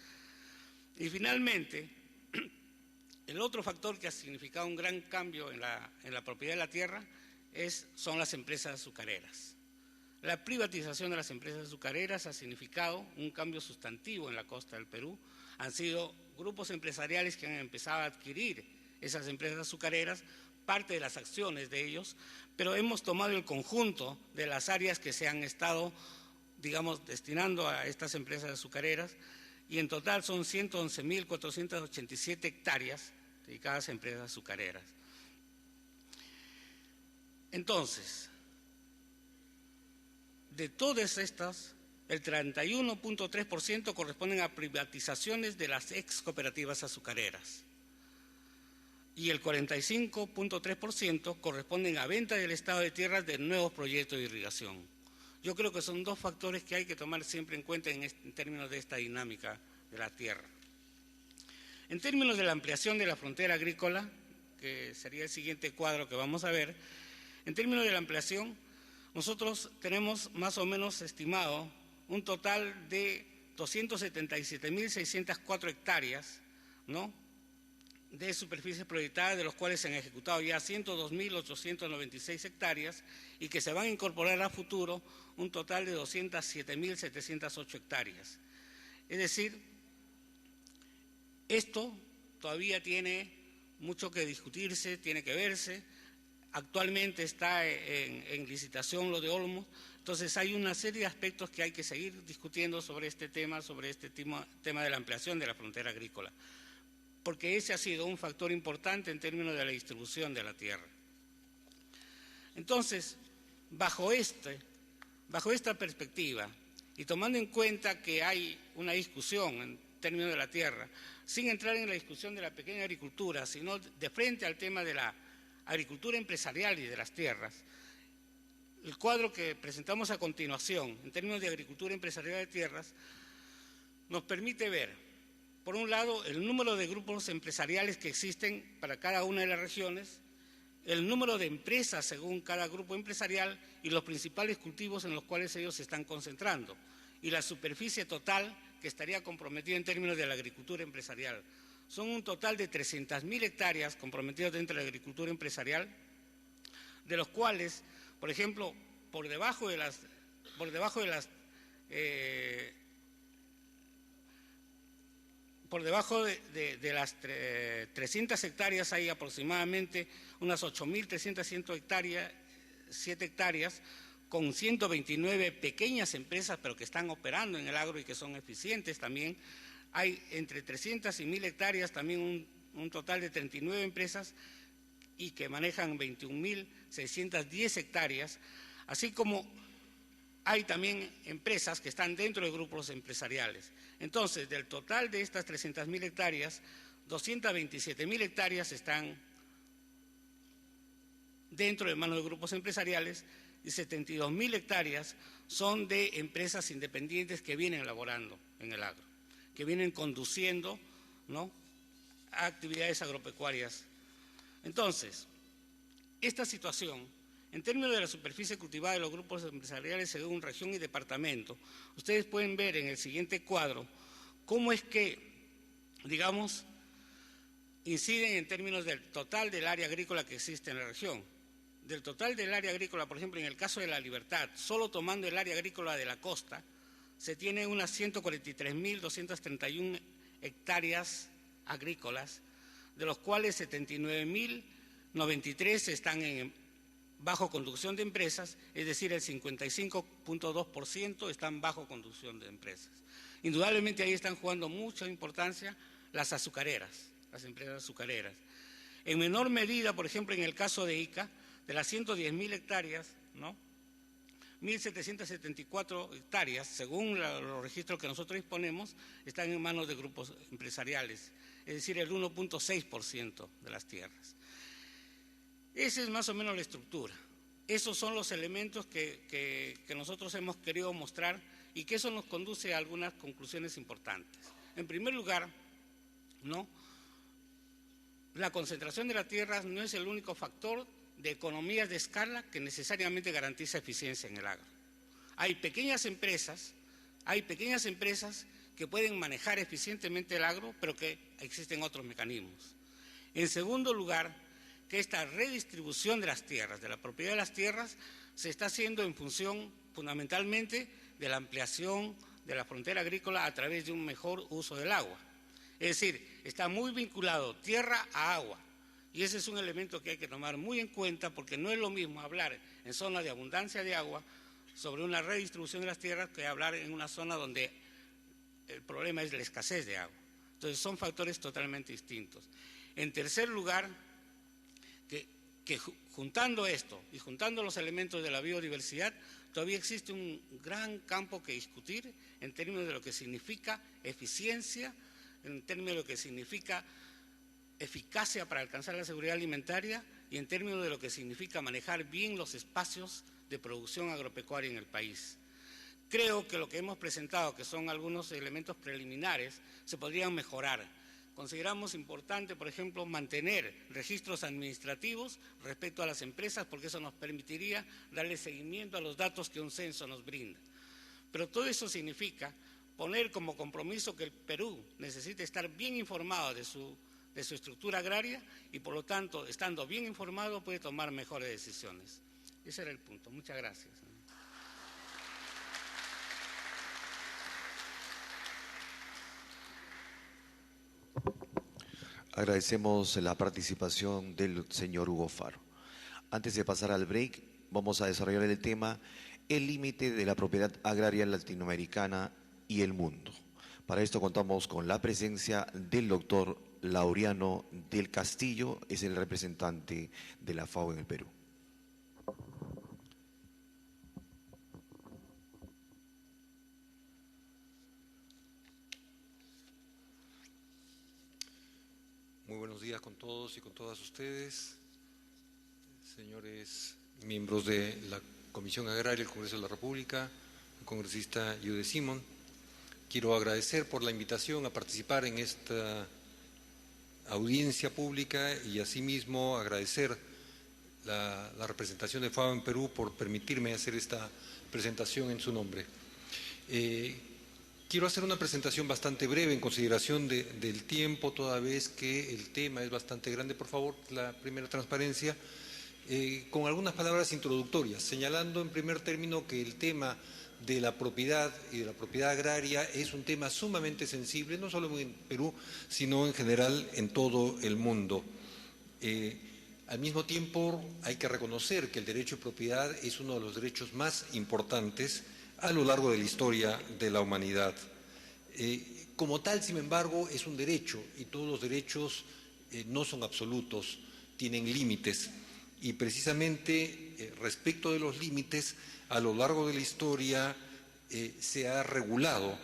Y finalmente, el otro factor que ha significado un gran cambio en la propiedad de la tierra son las empresas azucareras. La privatización de las empresas azucareras ha significado un cambio sustantivo en la costa del Perú. Han sido grupos empresariales que han empezado a adquirir esas empresas azucareras, parte de las acciones de ellos, pero hemos tomado el conjunto de las áreas que se han estado, digamos, destinando a estas empresas azucareras, y en total son 111.487 hectáreas dedicadas a empresas azucareras. Entonces, de todas estas, el 31.3% corresponden a privatizaciones de las ex cooperativas azucareras y el 45.3% corresponden a venta del estado de tierras de nuevos proyectos de irrigación. Yo creo que son dos factores que hay que tomar siempre en cuenta en términos de esta dinámica de la tierra. En términos de la ampliación de la frontera agrícola, que sería el siguiente cuadro que vamos a ver, en términos de la ampliación, nosotros tenemos más o menos estimado un total de 277.604 hectáreas, ¿no?, de superficies proyectadas, de los cuales se han ejecutado ya 102.896 hectáreas y que se van a incorporar a futuro un total de 207.708 hectáreas. Es decir, esto todavía tiene mucho que discutirse, tiene que verse. Actualmente está en licitación lo de Olmos, entonces hay una serie de aspectos que hay que seguir discutiendo sobre este tema de la ampliación de la frontera agrícola, porque ese ha sido un factor importante en términos de la distribución de la tierra. Entonces, bajo esta perspectiva, y tomando en cuenta que hay una discusión en términos de la tierra, sin entrar en la discusión de la pequeña agricultura, sino de frente al tema de la agricultura empresarial y de las tierras, el cuadro que presentamos a continuación, en términos de agricultura empresarial de tierras, nos permite ver, por un lado, el número de grupos empresariales que existen para cada una de las regiones, el número de empresas según cada grupo empresarial y los principales cultivos en los cuales ellos se están concentrando, y la superficie total que estaría comprometida en términos de la agricultura empresarial. Son un total de 300.000 hectáreas comprometidas dentro de la agricultura empresarial, de los cuales, por ejemplo, por debajo de las 300 hectáreas hay aproximadamente unas 8.307 hectáreas con 129 pequeñas empresas, pero que están operando en el agro y que son eficientes también. Hay entre 300 y 1.000 hectáreas también un total de 39 empresas y que manejan 21.610 hectáreas, así como hay también empresas que están dentro de grupos empresariales. Entonces, del total de estas 300.000 hectáreas, 227.000 hectáreas están dentro de manos de grupos empresariales y 72.000 hectáreas son de empresas independientes que vienen laborando en el agro, que vienen conduciendo, ¿no?, a actividades agropecuarias. Entonces, esta situación, en términos de la superficie cultivada de los grupos empresariales según región y departamento, ustedes pueden ver en el siguiente cuadro cómo es que, digamos, inciden en términos del total del área agrícola que existe en la región. Del total del área agrícola, por ejemplo, en el caso de La Libertad, solo tomando el área agrícola de la costa, se tiene unas 143.231 hectáreas agrícolas, de los cuales 79.093 están bajo conducción de empresas, es decir, el 55.2% están bajo conducción de empresas. Indudablemente ahí están jugando mucha importancia las azucareras, las empresas azucareras. En menor medida, por ejemplo, en el caso de Ica, de las 110.000 hectáreas, ¿no?, 1.774 hectáreas, según los registros que nosotros disponemos, están en manos de grupos empresariales, es decir, el 1.6% de las tierras. Esa es más o menos la estructura. Esos son los elementos que nosotros hemos querido mostrar y que eso nos conduce a algunas conclusiones importantes. En primer lugar, ¿no?, la concentración de las tierras no es el único factor de economías de escala que necesariamente garantiza eficiencia en el agro. Hay pequeñas empresas que pueden manejar eficientemente el agro, pero que existen otros mecanismos. En segundo lugar, que esta redistribución de las tierras, de la propiedad de las tierras, se está haciendo en función fundamentalmente de la ampliación de la frontera agrícola a través de un mejor uso del agua. Es decir, está muy vinculado tierra a agua. Y ese es un elemento que hay que tomar muy en cuenta porque no es lo mismo hablar en zonas de abundancia de agua sobre una redistribución de las tierras que hablar en una zona donde el problema es la escasez de agua. Entonces son factores totalmente distintos. En tercer lugar, que juntando esto y juntando los elementos de la biodiversidad, todavía existe un gran campo que discutir en términos de lo que significa eficiencia, en términos de lo que significa eficacia para alcanzar la seguridad alimentaria y en términos de lo que significa manejar bien los espacios de producción agropecuaria en el país. Creo que lo que hemos presentado, que son algunos elementos preliminares, se podrían mejorar. Consideramos importante, por ejemplo, mantener registros administrativos respecto a las empresas, porque eso nos permitiría darle seguimiento a los datos que un censo nos brinda. Pero todo eso significa poner como compromiso que el Perú necesita estar bien informado de su estructura agraria y, por lo tanto, estando bien informado, puede tomar mejores decisiones. Ese era el punto. Muchas gracias. Agradecemos la participación del señor Hugo Faro. Antes de pasar al break, vamos a desarrollar el tema el límite de la propiedad agraria latinoamericana y el mundo. Para esto contamos con la presencia del doctor Laureano del Castillo, es el representante de la FAO en el Perú. Muy buenos días con todos y con todas ustedes, señores miembros de la Comisión Agraria del Congreso de la República, el congresista Yude Simón. Quiero agradecer por la invitación a participar en esta audiencia pública y asimismo agradecer la representación de FAO en Perú por permitirme hacer esta presentación en su nombre. Quiero hacer una presentación bastante breve en consideración del tiempo, toda vez que el tema es bastante grande. Por favor, la primera transparencia, con algunas palabras introductorias, señalando en primer término que el tema de la propiedad y de la propiedad agraria es un tema sumamente sensible, no solo en Perú, sino en general en todo el mundo. Al mismo tiempo, hay que reconocer que el derecho de propiedad es uno de los derechos más importantes a lo largo de la historia de la humanidad. Como tal, sin embargo, es un derecho y todos los derechos no son absolutos, tienen límites. Y precisamente respecto de los límites, a lo largo de la historia se ha regulado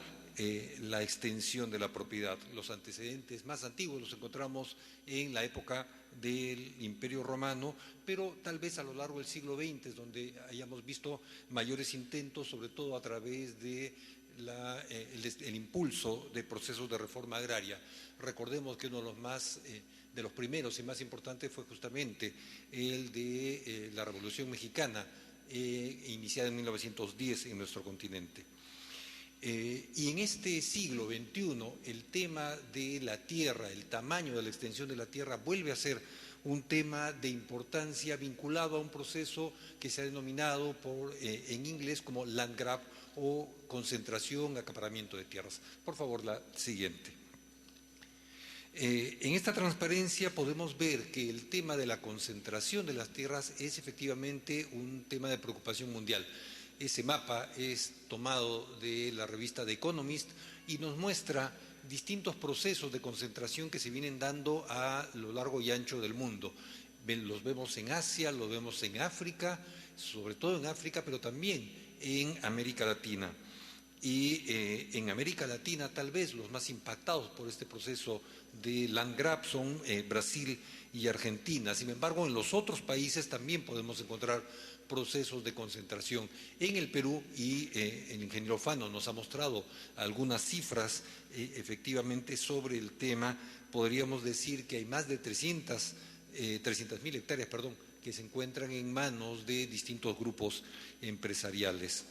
la extensión de la propiedad. Los antecedentes más antiguos los encontramos en la época del Imperio Romano, pero tal vez a lo largo del siglo XX, donde hayamos visto mayores intentos, sobre todo a través de el impulso de procesos de reforma agraria. Recordemos que uno de los primeros y más importantes fue justamente el de la Revolución Mexicana, iniciada en 1910 en nuestro continente. Y en este siglo XXI, el tema de la tierra, el tamaño de la extensión de la tierra, vuelve a ser un tema de importancia vinculado a un proceso que se ha denominado en inglés como land grab o concentración, acaparamiento de tierras. Por favor, la siguiente. En esta transparencia podemos ver que el tema de la concentración de las tierras es efectivamente un tema de preocupación mundial. Ese mapa es tomado de la revista The Economist y nos muestra distintos procesos de concentración que se vienen dando a lo largo y ancho del mundo. Los vemos en Asia, los vemos en África, sobre todo en África, pero también en América Latina. Y en América Latina tal vez los más impactados por este proceso de land grab son Brasil y Argentina. Sin embargo, en los otros países también podemos encontrar procesos de concentración. En el Perú, y el ingeniero Fano nos ha mostrado algunas cifras efectivamente sobre el tema, podríamos decir que hay más de 300.000 hectáreas, que se encuentran en manos de distintos grupos empresariales.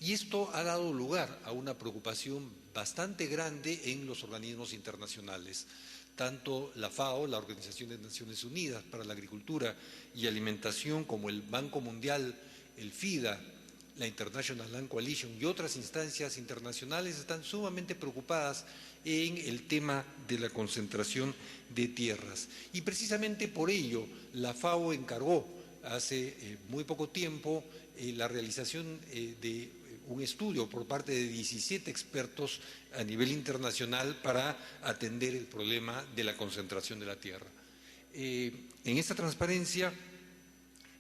Y esto ha dado lugar a una preocupación bastante grande en los organismos internacionales. Tanto la FAO, la Organización de Naciones Unidas para la Agricultura y Alimentación, como el Banco Mundial, el FIDA, la International Land Coalition y otras instancias internacionales están sumamente preocupadas en el tema de la concentración de tierras. Y precisamente por ello la FAO encargó hace muy poco tiempo la realización de un estudio por parte de 17 expertos a nivel internacional para atender el problema de la concentración de la tierra. En esta transparencia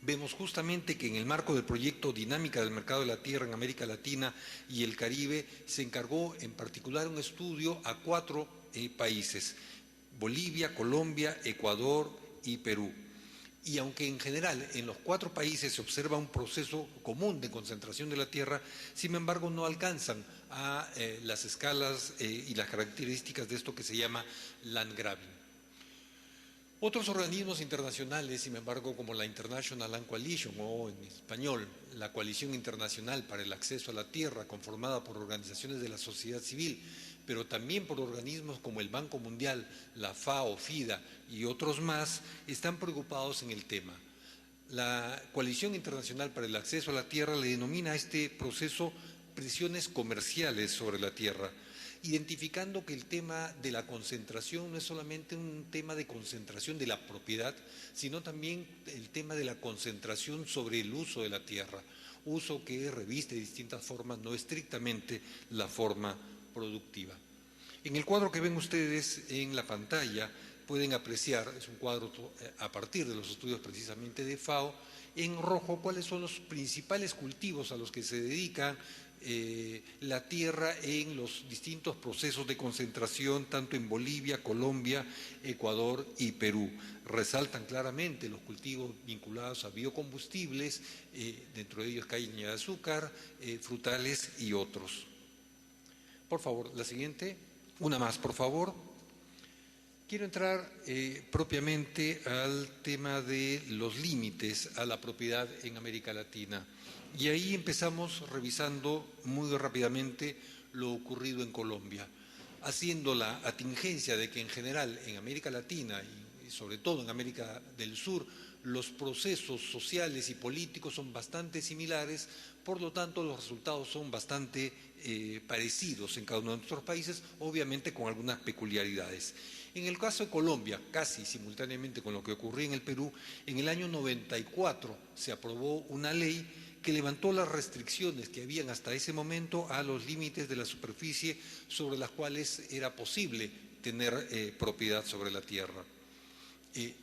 vemos justamente que en el marco del proyecto Dinámica del Mercado de la Tierra en América Latina y el Caribe se encargó en particular un estudio a 4 países: Bolivia, Colombia, Ecuador y Perú. Y aunque en general en los 4 países se observa un proceso común de concentración de la tierra, sin embargo no alcanzan a las escalas y las características de esto que se llama land grabbing. Otros organismos internacionales, sin embargo, como la International Land Coalition, o en español, la Coalición Internacional para el Acceso a la Tierra, conformada por organizaciones de la sociedad civil, pero también por organismos como el Banco Mundial, la FAO, FIDA y otros más, están preocupados en el tema. La Coalición Internacional para el Acceso a la Tierra le denomina a este proceso presiones comerciales sobre la tierra, identificando que el tema de la concentración no es solamente un tema de concentración de la propiedad, sino también el tema de la concentración sobre el uso de la tierra, uso que reviste de distintas formas, no estrictamente la forma productiva. En el cuadro que ven ustedes en la pantalla pueden apreciar, es un cuadro a partir de los estudios precisamente de FAO, en rojo cuáles son los principales cultivos a los que se dedica la tierra en los distintos procesos de concentración, tanto en Bolivia, Colombia, Ecuador y Perú. Resaltan claramente los cultivos vinculados a biocombustibles, dentro de ellos caña de azúcar, frutales y otros. Por favor, la siguiente. Una más, por favor. Quiero entrar propiamente al tema de los límites a la propiedad en América Latina. Y ahí empezamos revisando muy rápidamente lo ocurrido en Colombia, haciendo la atingencia de que en general en América Latina y sobre todo en América del Sur los procesos sociales y políticos son bastante similares, por lo tanto los resultados son bastante parecidos en cada uno de nuestros países, obviamente con algunas peculiaridades. En el caso de Colombia, casi simultáneamente con lo que ocurría en el Perú, en el año 94 se aprobó una ley que levantó las restricciones que habían hasta ese momento a los límites de la superficie sobre las cuales era posible tener propiedad sobre la tierra.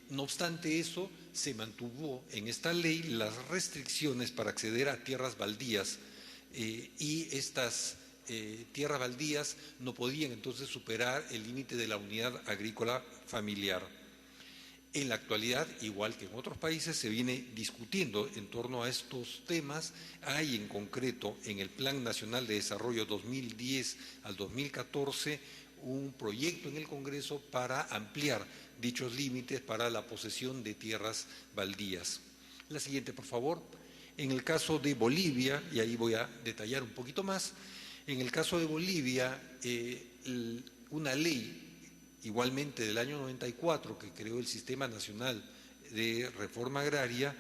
No obstante eso, se mantuvo en esta ley las restricciones para acceder a tierras baldías y estas tierras baldías no podían entonces superar el límite de la unidad agrícola familiar. En la actualidad, igual que en otros países, se viene discutiendo en torno a estos temas. Hay en concreto en el Plan Nacional de Desarrollo 2010 al 2014 un proyecto en el Congreso para ampliar dichos límites para la posesión de tierras baldías. La siguiente, por favor. En el caso de Bolivia, y ahí voy a detallar un poquito más, en el caso de Bolivia, una ley igualmente del año 94, que creó el Sistema Nacional de Reforma Agraria,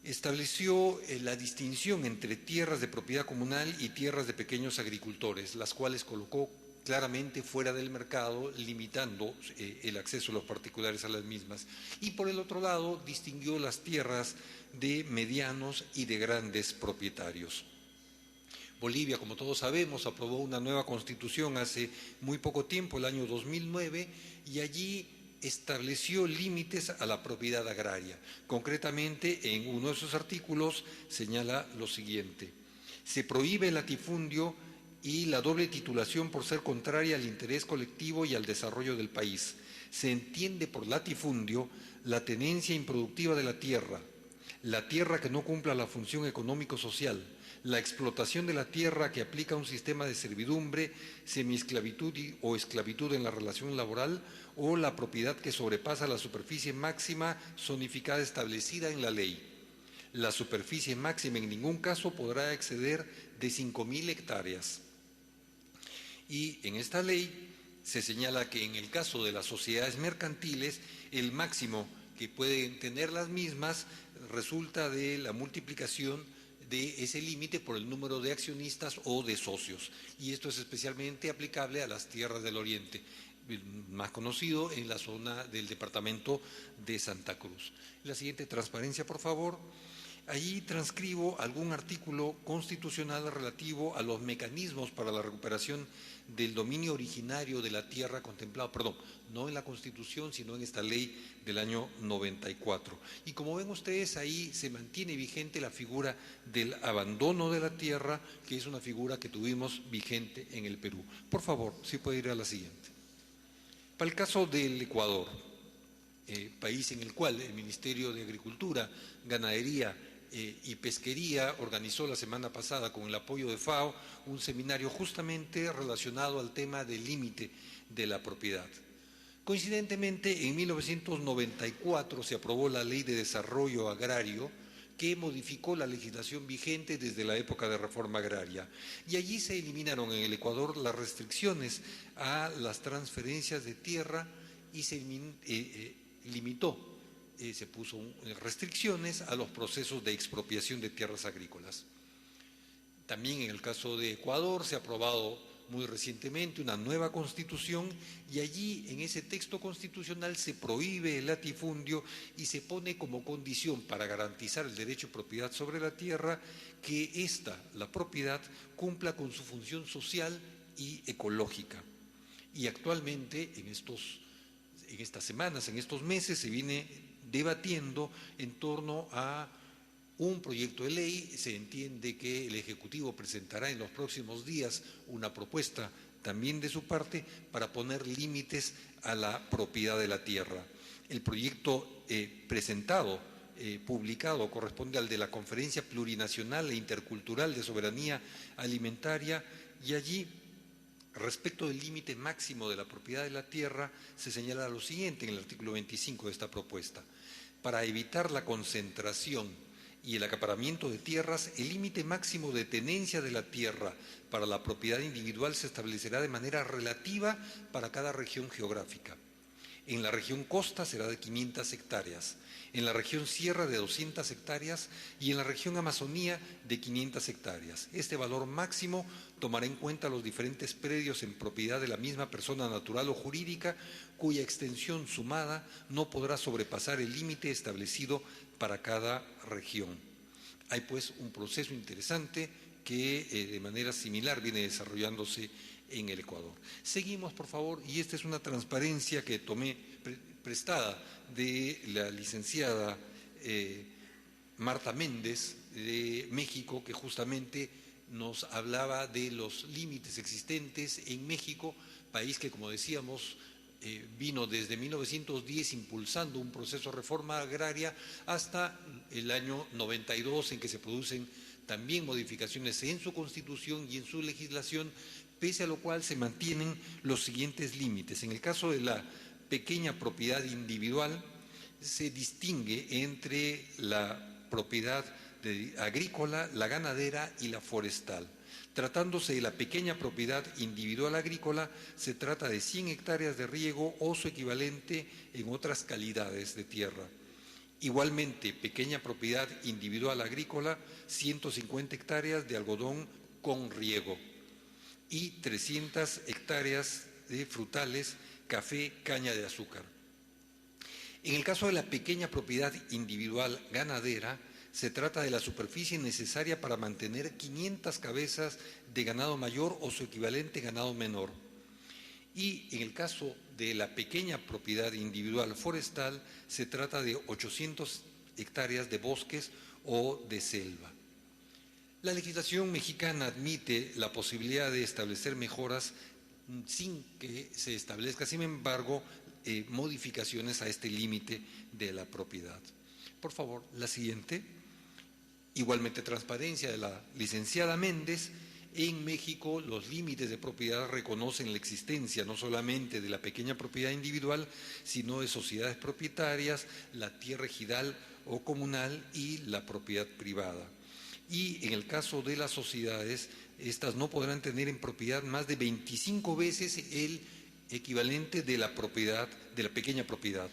estableció la distinción entre tierras de propiedad comunal y tierras de pequeños agricultores, las cuales colocó claramente fuera del mercado, limitando el acceso de los particulares a las mismas. Y por el otro lado, distinguió las tierras de medianos y de grandes propietarios. Bolivia, como todos sabemos, aprobó una nueva constitución hace muy poco tiempo, el año 2009, y allí estableció límites a la propiedad agraria. Concretamente, en uno de sus artículos señala lo siguiente: se prohíbe el latifundio y la doble titulación por ser contraria al interés colectivo y al desarrollo del país. Se entiende por latifundio la tenencia improductiva de la tierra que no cumpla la función económico-social, la explotación de la tierra que aplica un sistema de servidumbre, semiesclavitud o esclavitud en la relación laboral, o la propiedad que sobrepasa la superficie máxima zonificada establecida en la ley. La superficie máxima en ningún caso podrá exceder de 5.000 hectáreas. Y en esta ley se señala que en el caso de las sociedades mercantiles, el máximo que pueden tener las mismas resulta de la multiplicación de ese límite por el número de accionistas o de socios. Y esto es especialmente aplicable a las tierras del Oriente, más conocido en la zona del departamento de Santa Cruz. La siguiente transparencia, por favor. Allí transcribo algún artículo constitucional relativo a los mecanismos para la recuperación del dominio originario de la tierra contemplado, perdón, no en la Constitución, sino en esta ley del año 94. Y como ven ustedes, ahí se mantiene vigente la figura del abandono de la tierra, que es una figura que tuvimos vigente en el Perú. Por favor, si puede ir a la siguiente. Para el caso del Ecuador, país en el cual el Ministerio de Agricultura, Ganadería y Pesquería organizó la semana pasada, con el apoyo de FAO, un seminario justamente relacionado al tema del límite de la propiedad. Coincidentemente, en 1994 se aprobó la Ley de Desarrollo Agrario, que modificó la legislación vigente desde la época de reforma agraria. Y allí se eliminaron en el Ecuador las restricciones a las transferencias de tierra y se limitó, se puso restricciones a los procesos de expropiación de tierras agrícolas. También en el caso de Ecuador se ha aprobado muy recientemente una nueva constitución, y allí en ese texto constitucional se prohíbe el latifundio y se pone como condición para garantizar el derecho de propiedad sobre la tierra que la propiedad, cumpla con su función social y ecológica. Y actualmente en estas semanas, en estos meses, se viene debatiendo en torno a un proyecto de ley. Se entiende que el Ejecutivo presentará en los próximos días una propuesta también de su parte para poner límites a la propiedad de la tierra. El proyecto publicado, corresponde al de la Conferencia Plurinacional e Intercultural de Soberanía Alimentaria, y allí, respecto del límite máximo de la propiedad de la tierra, se señala lo siguiente en el artículo 25 de esta propuesta: para evitar la concentración y el acaparamiento de tierras, el límite máximo de tenencia de la tierra para la propiedad individual se establecerá de manera relativa para cada región geográfica. En la región costa será de 500 hectáreas, en la región sierra de 200 hectáreas y en la región Amazonía de 500 hectáreas. Este valor máximo tomará en cuenta los diferentes predios en propiedad de la misma persona natural o jurídica, cuya extensión sumada no podrá sobrepasar el límite establecido para cada región. Hay pues un proceso interesante que de manera similar viene desarrollándose en el Ecuador. Seguimos, por favor, y esta es una transparencia que prestada de la licenciada Marta Méndez de México, que justamente nos hablaba de los límites existentes en México, país que, como decíamos, vino desde 1910 impulsando un proceso de reforma agraria hasta el año 92, en que se producen también modificaciones en su constitución y en su legislación, pese a lo cual se mantienen los siguientes límites. En el caso de la pequeña propiedad individual, se distingue entre la propiedad agrícola, la ganadera y la forestal. Tratándose de la pequeña propiedad individual agrícola, se trata de 100 hectáreas de riego o su equivalente en otras calidades de tierra. Igualmente, pequeña propiedad individual agrícola, 150 hectáreas de algodón con riego y 300 hectáreas de frutales, café, caña de azúcar. En el caso de la pequeña propiedad individual ganadera, se trata de la superficie necesaria para mantener 500 cabezas de ganado mayor o su equivalente ganado menor. Y en el caso de la pequeña propiedad individual forestal, se trata de 800 hectáreas de bosques o de selva. La legislación mexicana admite la posibilidad de establecer mejoras sin que se establezca, sin embargo, modificaciones a este límite de la propiedad. Por favor, la siguiente. Igualmente, transparencia de la licenciada Méndez. En México, los límites de propiedad reconocen la existencia no solamente de la pequeña propiedad individual, sino de sociedades propietarias, la tierra ejidal o comunal y la propiedad privada. Y en el caso de las sociedades, estas no podrán tener en propiedad más de 25 veces el equivalente de la propiedad, de la pequeña propiedad,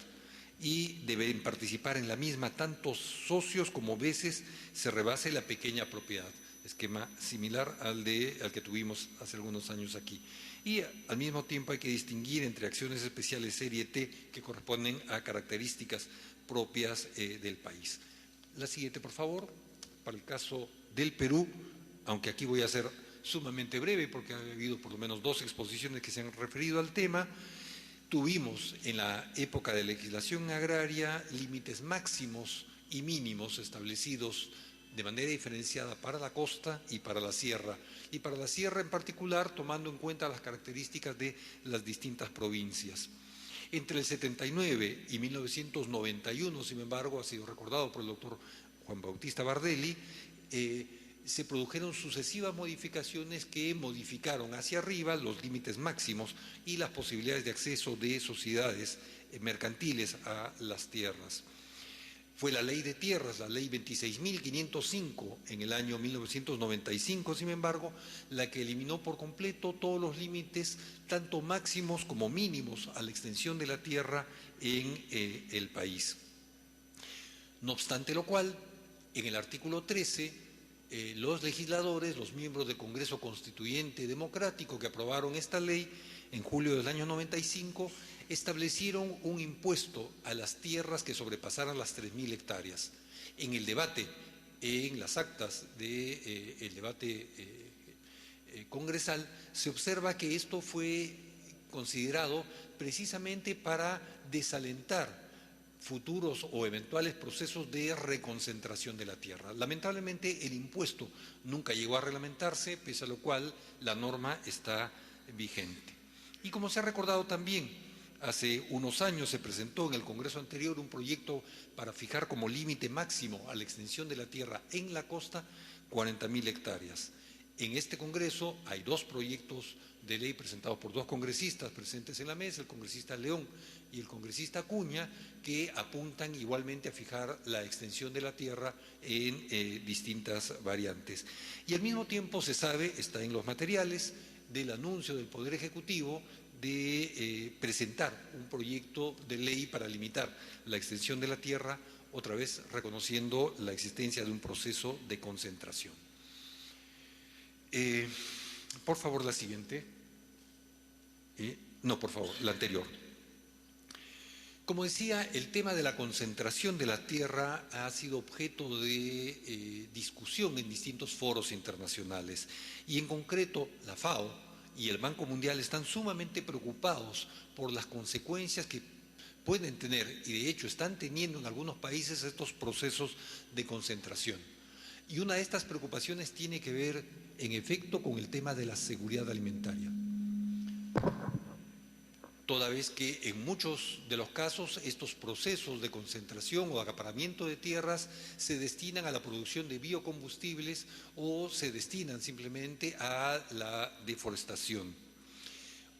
y deben participar en la misma tanto socios como veces se rebase la pequeña propiedad. Esquema similar al que tuvimos hace algunos años aquí. Y al mismo tiempo hay que distinguir entre acciones especiales serie T que corresponden a características propias del país. La siguiente, por favor, para el caso del Perú, aunque aquí voy a ser sumamente breve porque ha habido por lo menos 2 exposiciones que se han referido al tema. Tuvimos en la época de legislación agraria límites máximos y mínimos establecidos de manera diferenciada para la costa y para la sierra en particular tomando en cuenta las características de las distintas provincias. Entre el 79 y 1991, sin embargo, ha sido recordado por el doctor Juan Bautista Bardelli, se produjeron sucesivas modificaciones que modificaron hacia arriba los límites máximos y las posibilidades de acceso de sociedades mercantiles a las tierras. Fue la ley de tierras, la ley 26.505 en el año 1995, sin embargo, la que eliminó por completo todos los límites, tanto máximos como mínimos, a la extensión de la tierra en el país. No obstante lo cual, en el artículo 13, los legisladores, los miembros del Congreso Constituyente Democrático que aprobaron esta ley en julio del año 95, establecieron un impuesto a las tierras que sobrepasaran las 3.000 hectáreas. En el debate, en las actas del debate congresal, se observa que esto fue considerado precisamente para desalentar futuros o eventuales procesos de reconcentración de la tierra. Lamentablemente, el impuesto nunca llegó a reglamentarse, pese a lo cual la norma está vigente. Y como se ha recordado también, hace unos años se presentó en el Congreso anterior un proyecto para fijar como límite máximo a la extensión de la tierra en la costa 40.000 hectáreas. En este Congreso hay 2 proyectos de ley presentados por 2 congresistas presentes en la mesa, el congresista León y el congresista Acuña, que apuntan igualmente a fijar la extensión de la tierra en distintas variantes. Y al mismo tiempo se sabe, está en los materiales, del anuncio del Poder Ejecutivo de presentar un proyecto de ley para limitar la extensión de la tierra, otra vez reconociendo la existencia de un proceso de concentración. Por favor, la siguiente. No, por favor, la anterior. Como decía, el tema de la concentración de la tierra ha sido objeto de discusión en distintos foros internacionales y en concreto la FAO y el Banco Mundial están sumamente preocupados por las consecuencias que pueden tener, y de hecho están teniendo en algunos países estos procesos de concentración. Y una de estas preocupaciones tiene que ver, en efecto, con el tema de la seguridad alimentaria. Toda vez que en muchos de los casos estos procesos de concentración o acaparamiento de tierras se destinan a la producción de biocombustibles o se destinan simplemente a la deforestación.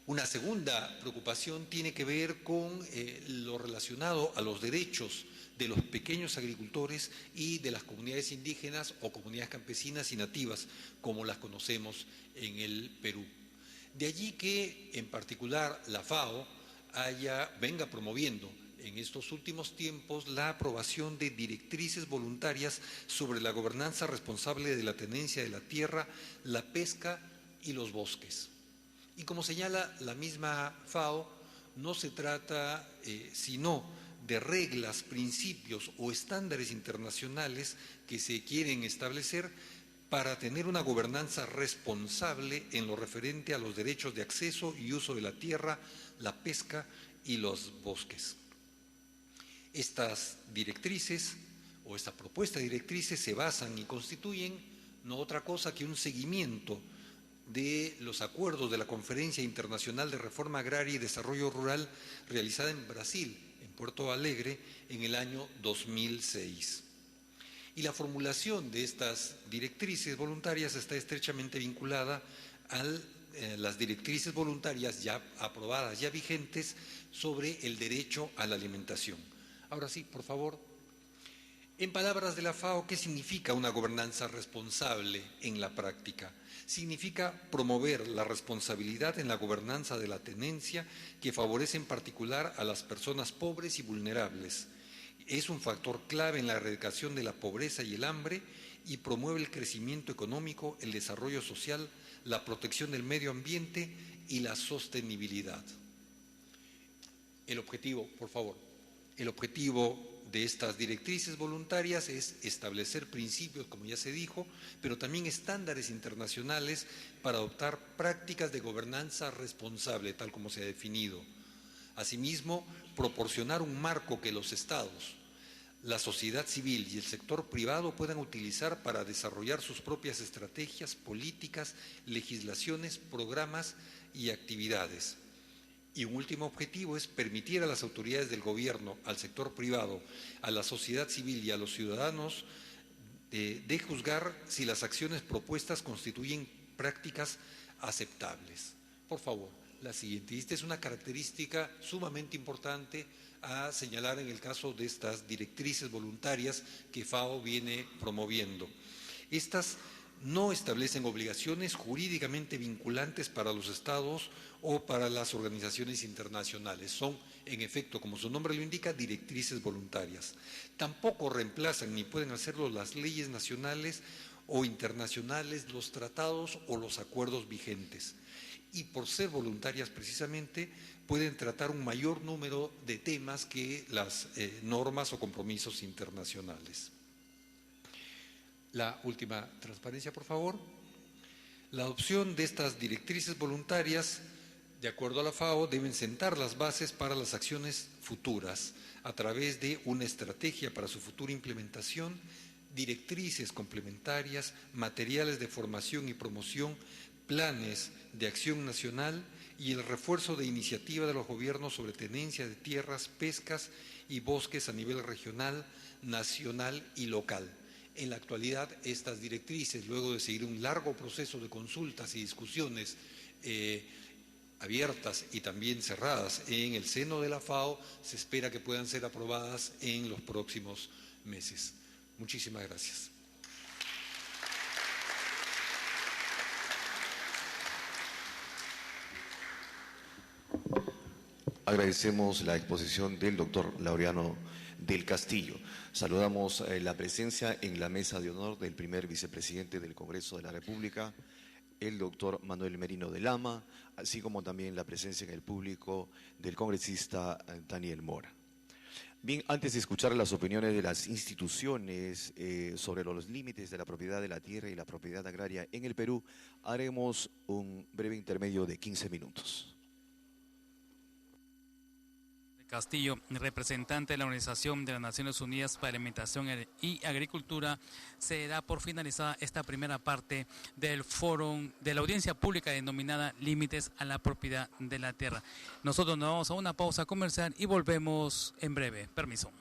Una segunda preocupación tiene que ver con lo relacionado a los derechos de los pequeños agricultores y de las comunidades indígenas o comunidades campesinas y nativas, como las conocemos en el Perú. De allí que, en particular, la FAO venga promoviendo en estos últimos tiempos la aprobación de directrices voluntarias sobre la gobernanza responsable de la tenencia de la tierra, la pesca y los bosques. Y como señala la misma FAO, no se trata sino de reglas, principios o estándares internacionales que se quieren establecer para tener una gobernanza responsable en lo referente a los derechos de acceso y uso de la tierra, la pesca y los bosques. Estas directrices o esta propuesta de directrices se basan y constituyen no otra cosa que un seguimiento de los acuerdos de la Conferencia Internacional de Reforma Agraria y Desarrollo Rural realizada en Brasil, en Puerto Alegre, en el año 2006. Y la formulación de estas directrices voluntarias está estrechamente vinculada a las directrices voluntarias ya aprobadas, ya vigentes, sobre el derecho a la alimentación. Ahora sí, por favor. En palabras de la FAO, ¿qué significa una gobernanza responsable en la práctica? Significa promover la responsabilidad en la gobernanza de la tenencia que favorece en particular a las personas pobres y vulnerables. Es un factor clave en la erradicación de la pobreza y el hambre y promueve el crecimiento económico, el desarrollo social, la protección del medio ambiente y la sostenibilidad. El objetivo, por favor, el objetivo de estas directrices voluntarias es establecer principios, como ya se dijo, pero también estándares internacionales para adoptar prácticas de gobernanza responsable, tal como se ha definido. Asimismo, proporcionar un marco que los Estados, la sociedad civil y el sector privado puedan utilizar para desarrollar sus propias estrategias, políticas, legislaciones, programas y actividades. Y un último objetivo es permitir a las autoridades del gobierno, al sector privado, a la sociedad civil y a los ciudadanos de juzgar si las acciones propuestas constituyen prácticas aceptables. Por favor, la siguiente. Esta es una característica sumamente importante a señalar en el caso de estas directrices voluntarias que FAO viene promoviendo. Estas no establecen obligaciones jurídicamente vinculantes para los Estados o para las organizaciones internacionales. Son, en efecto, como su nombre lo indica, directrices voluntarias. Tampoco reemplazan ni pueden hacerlo las leyes nacionales o internacionales, los tratados o los acuerdos vigentes. Y por ser voluntarias precisamente, pueden tratar un mayor número de temas que las normas o compromisos internacionales. La última transparencia, por favor. La adopción de estas directrices voluntarias, de acuerdo a la FAO, deben sentar las bases para las acciones futuras a través de una estrategia para su futura implementación, directrices complementarias, materiales de formación y promoción, planes de acción nacional y el refuerzo de iniciativa de los gobiernos sobre tenencia de tierras, pescas y bosques a nivel regional, nacional y local. En la actualidad, estas directrices, luego de seguir un largo proceso de consultas y discusiones abiertas y también cerradas en el seno de la FAO, se espera que puedan ser aprobadas en los próximos meses. Muchísimas gracias. Agradecemos la exposición del doctor Laureano del Castillo. Saludamos la presencia en la mesa de honor del primer vicepresidente del Congreso de la República, el doctor Manuel Merino de Lama, así como también la presencia en el público del congresista Daniel Mora. Bien, antes de escuchar las opiniones de las instituciones sobre los límites de la propiedad de la tierra y la propiedad agraria en el Perú, haremos un breve intermedio de 15 minutos. Castillo, representante de la Organización de las Naciones Unidas para Alimentación y Agricultura, se da por finalizada esta primera parte del foro de la audiencia pública denominada Límites a la Propiedad de la Tierra. Nosotros nos vamos a una pausa comercial y volvemos en breve. Permiso.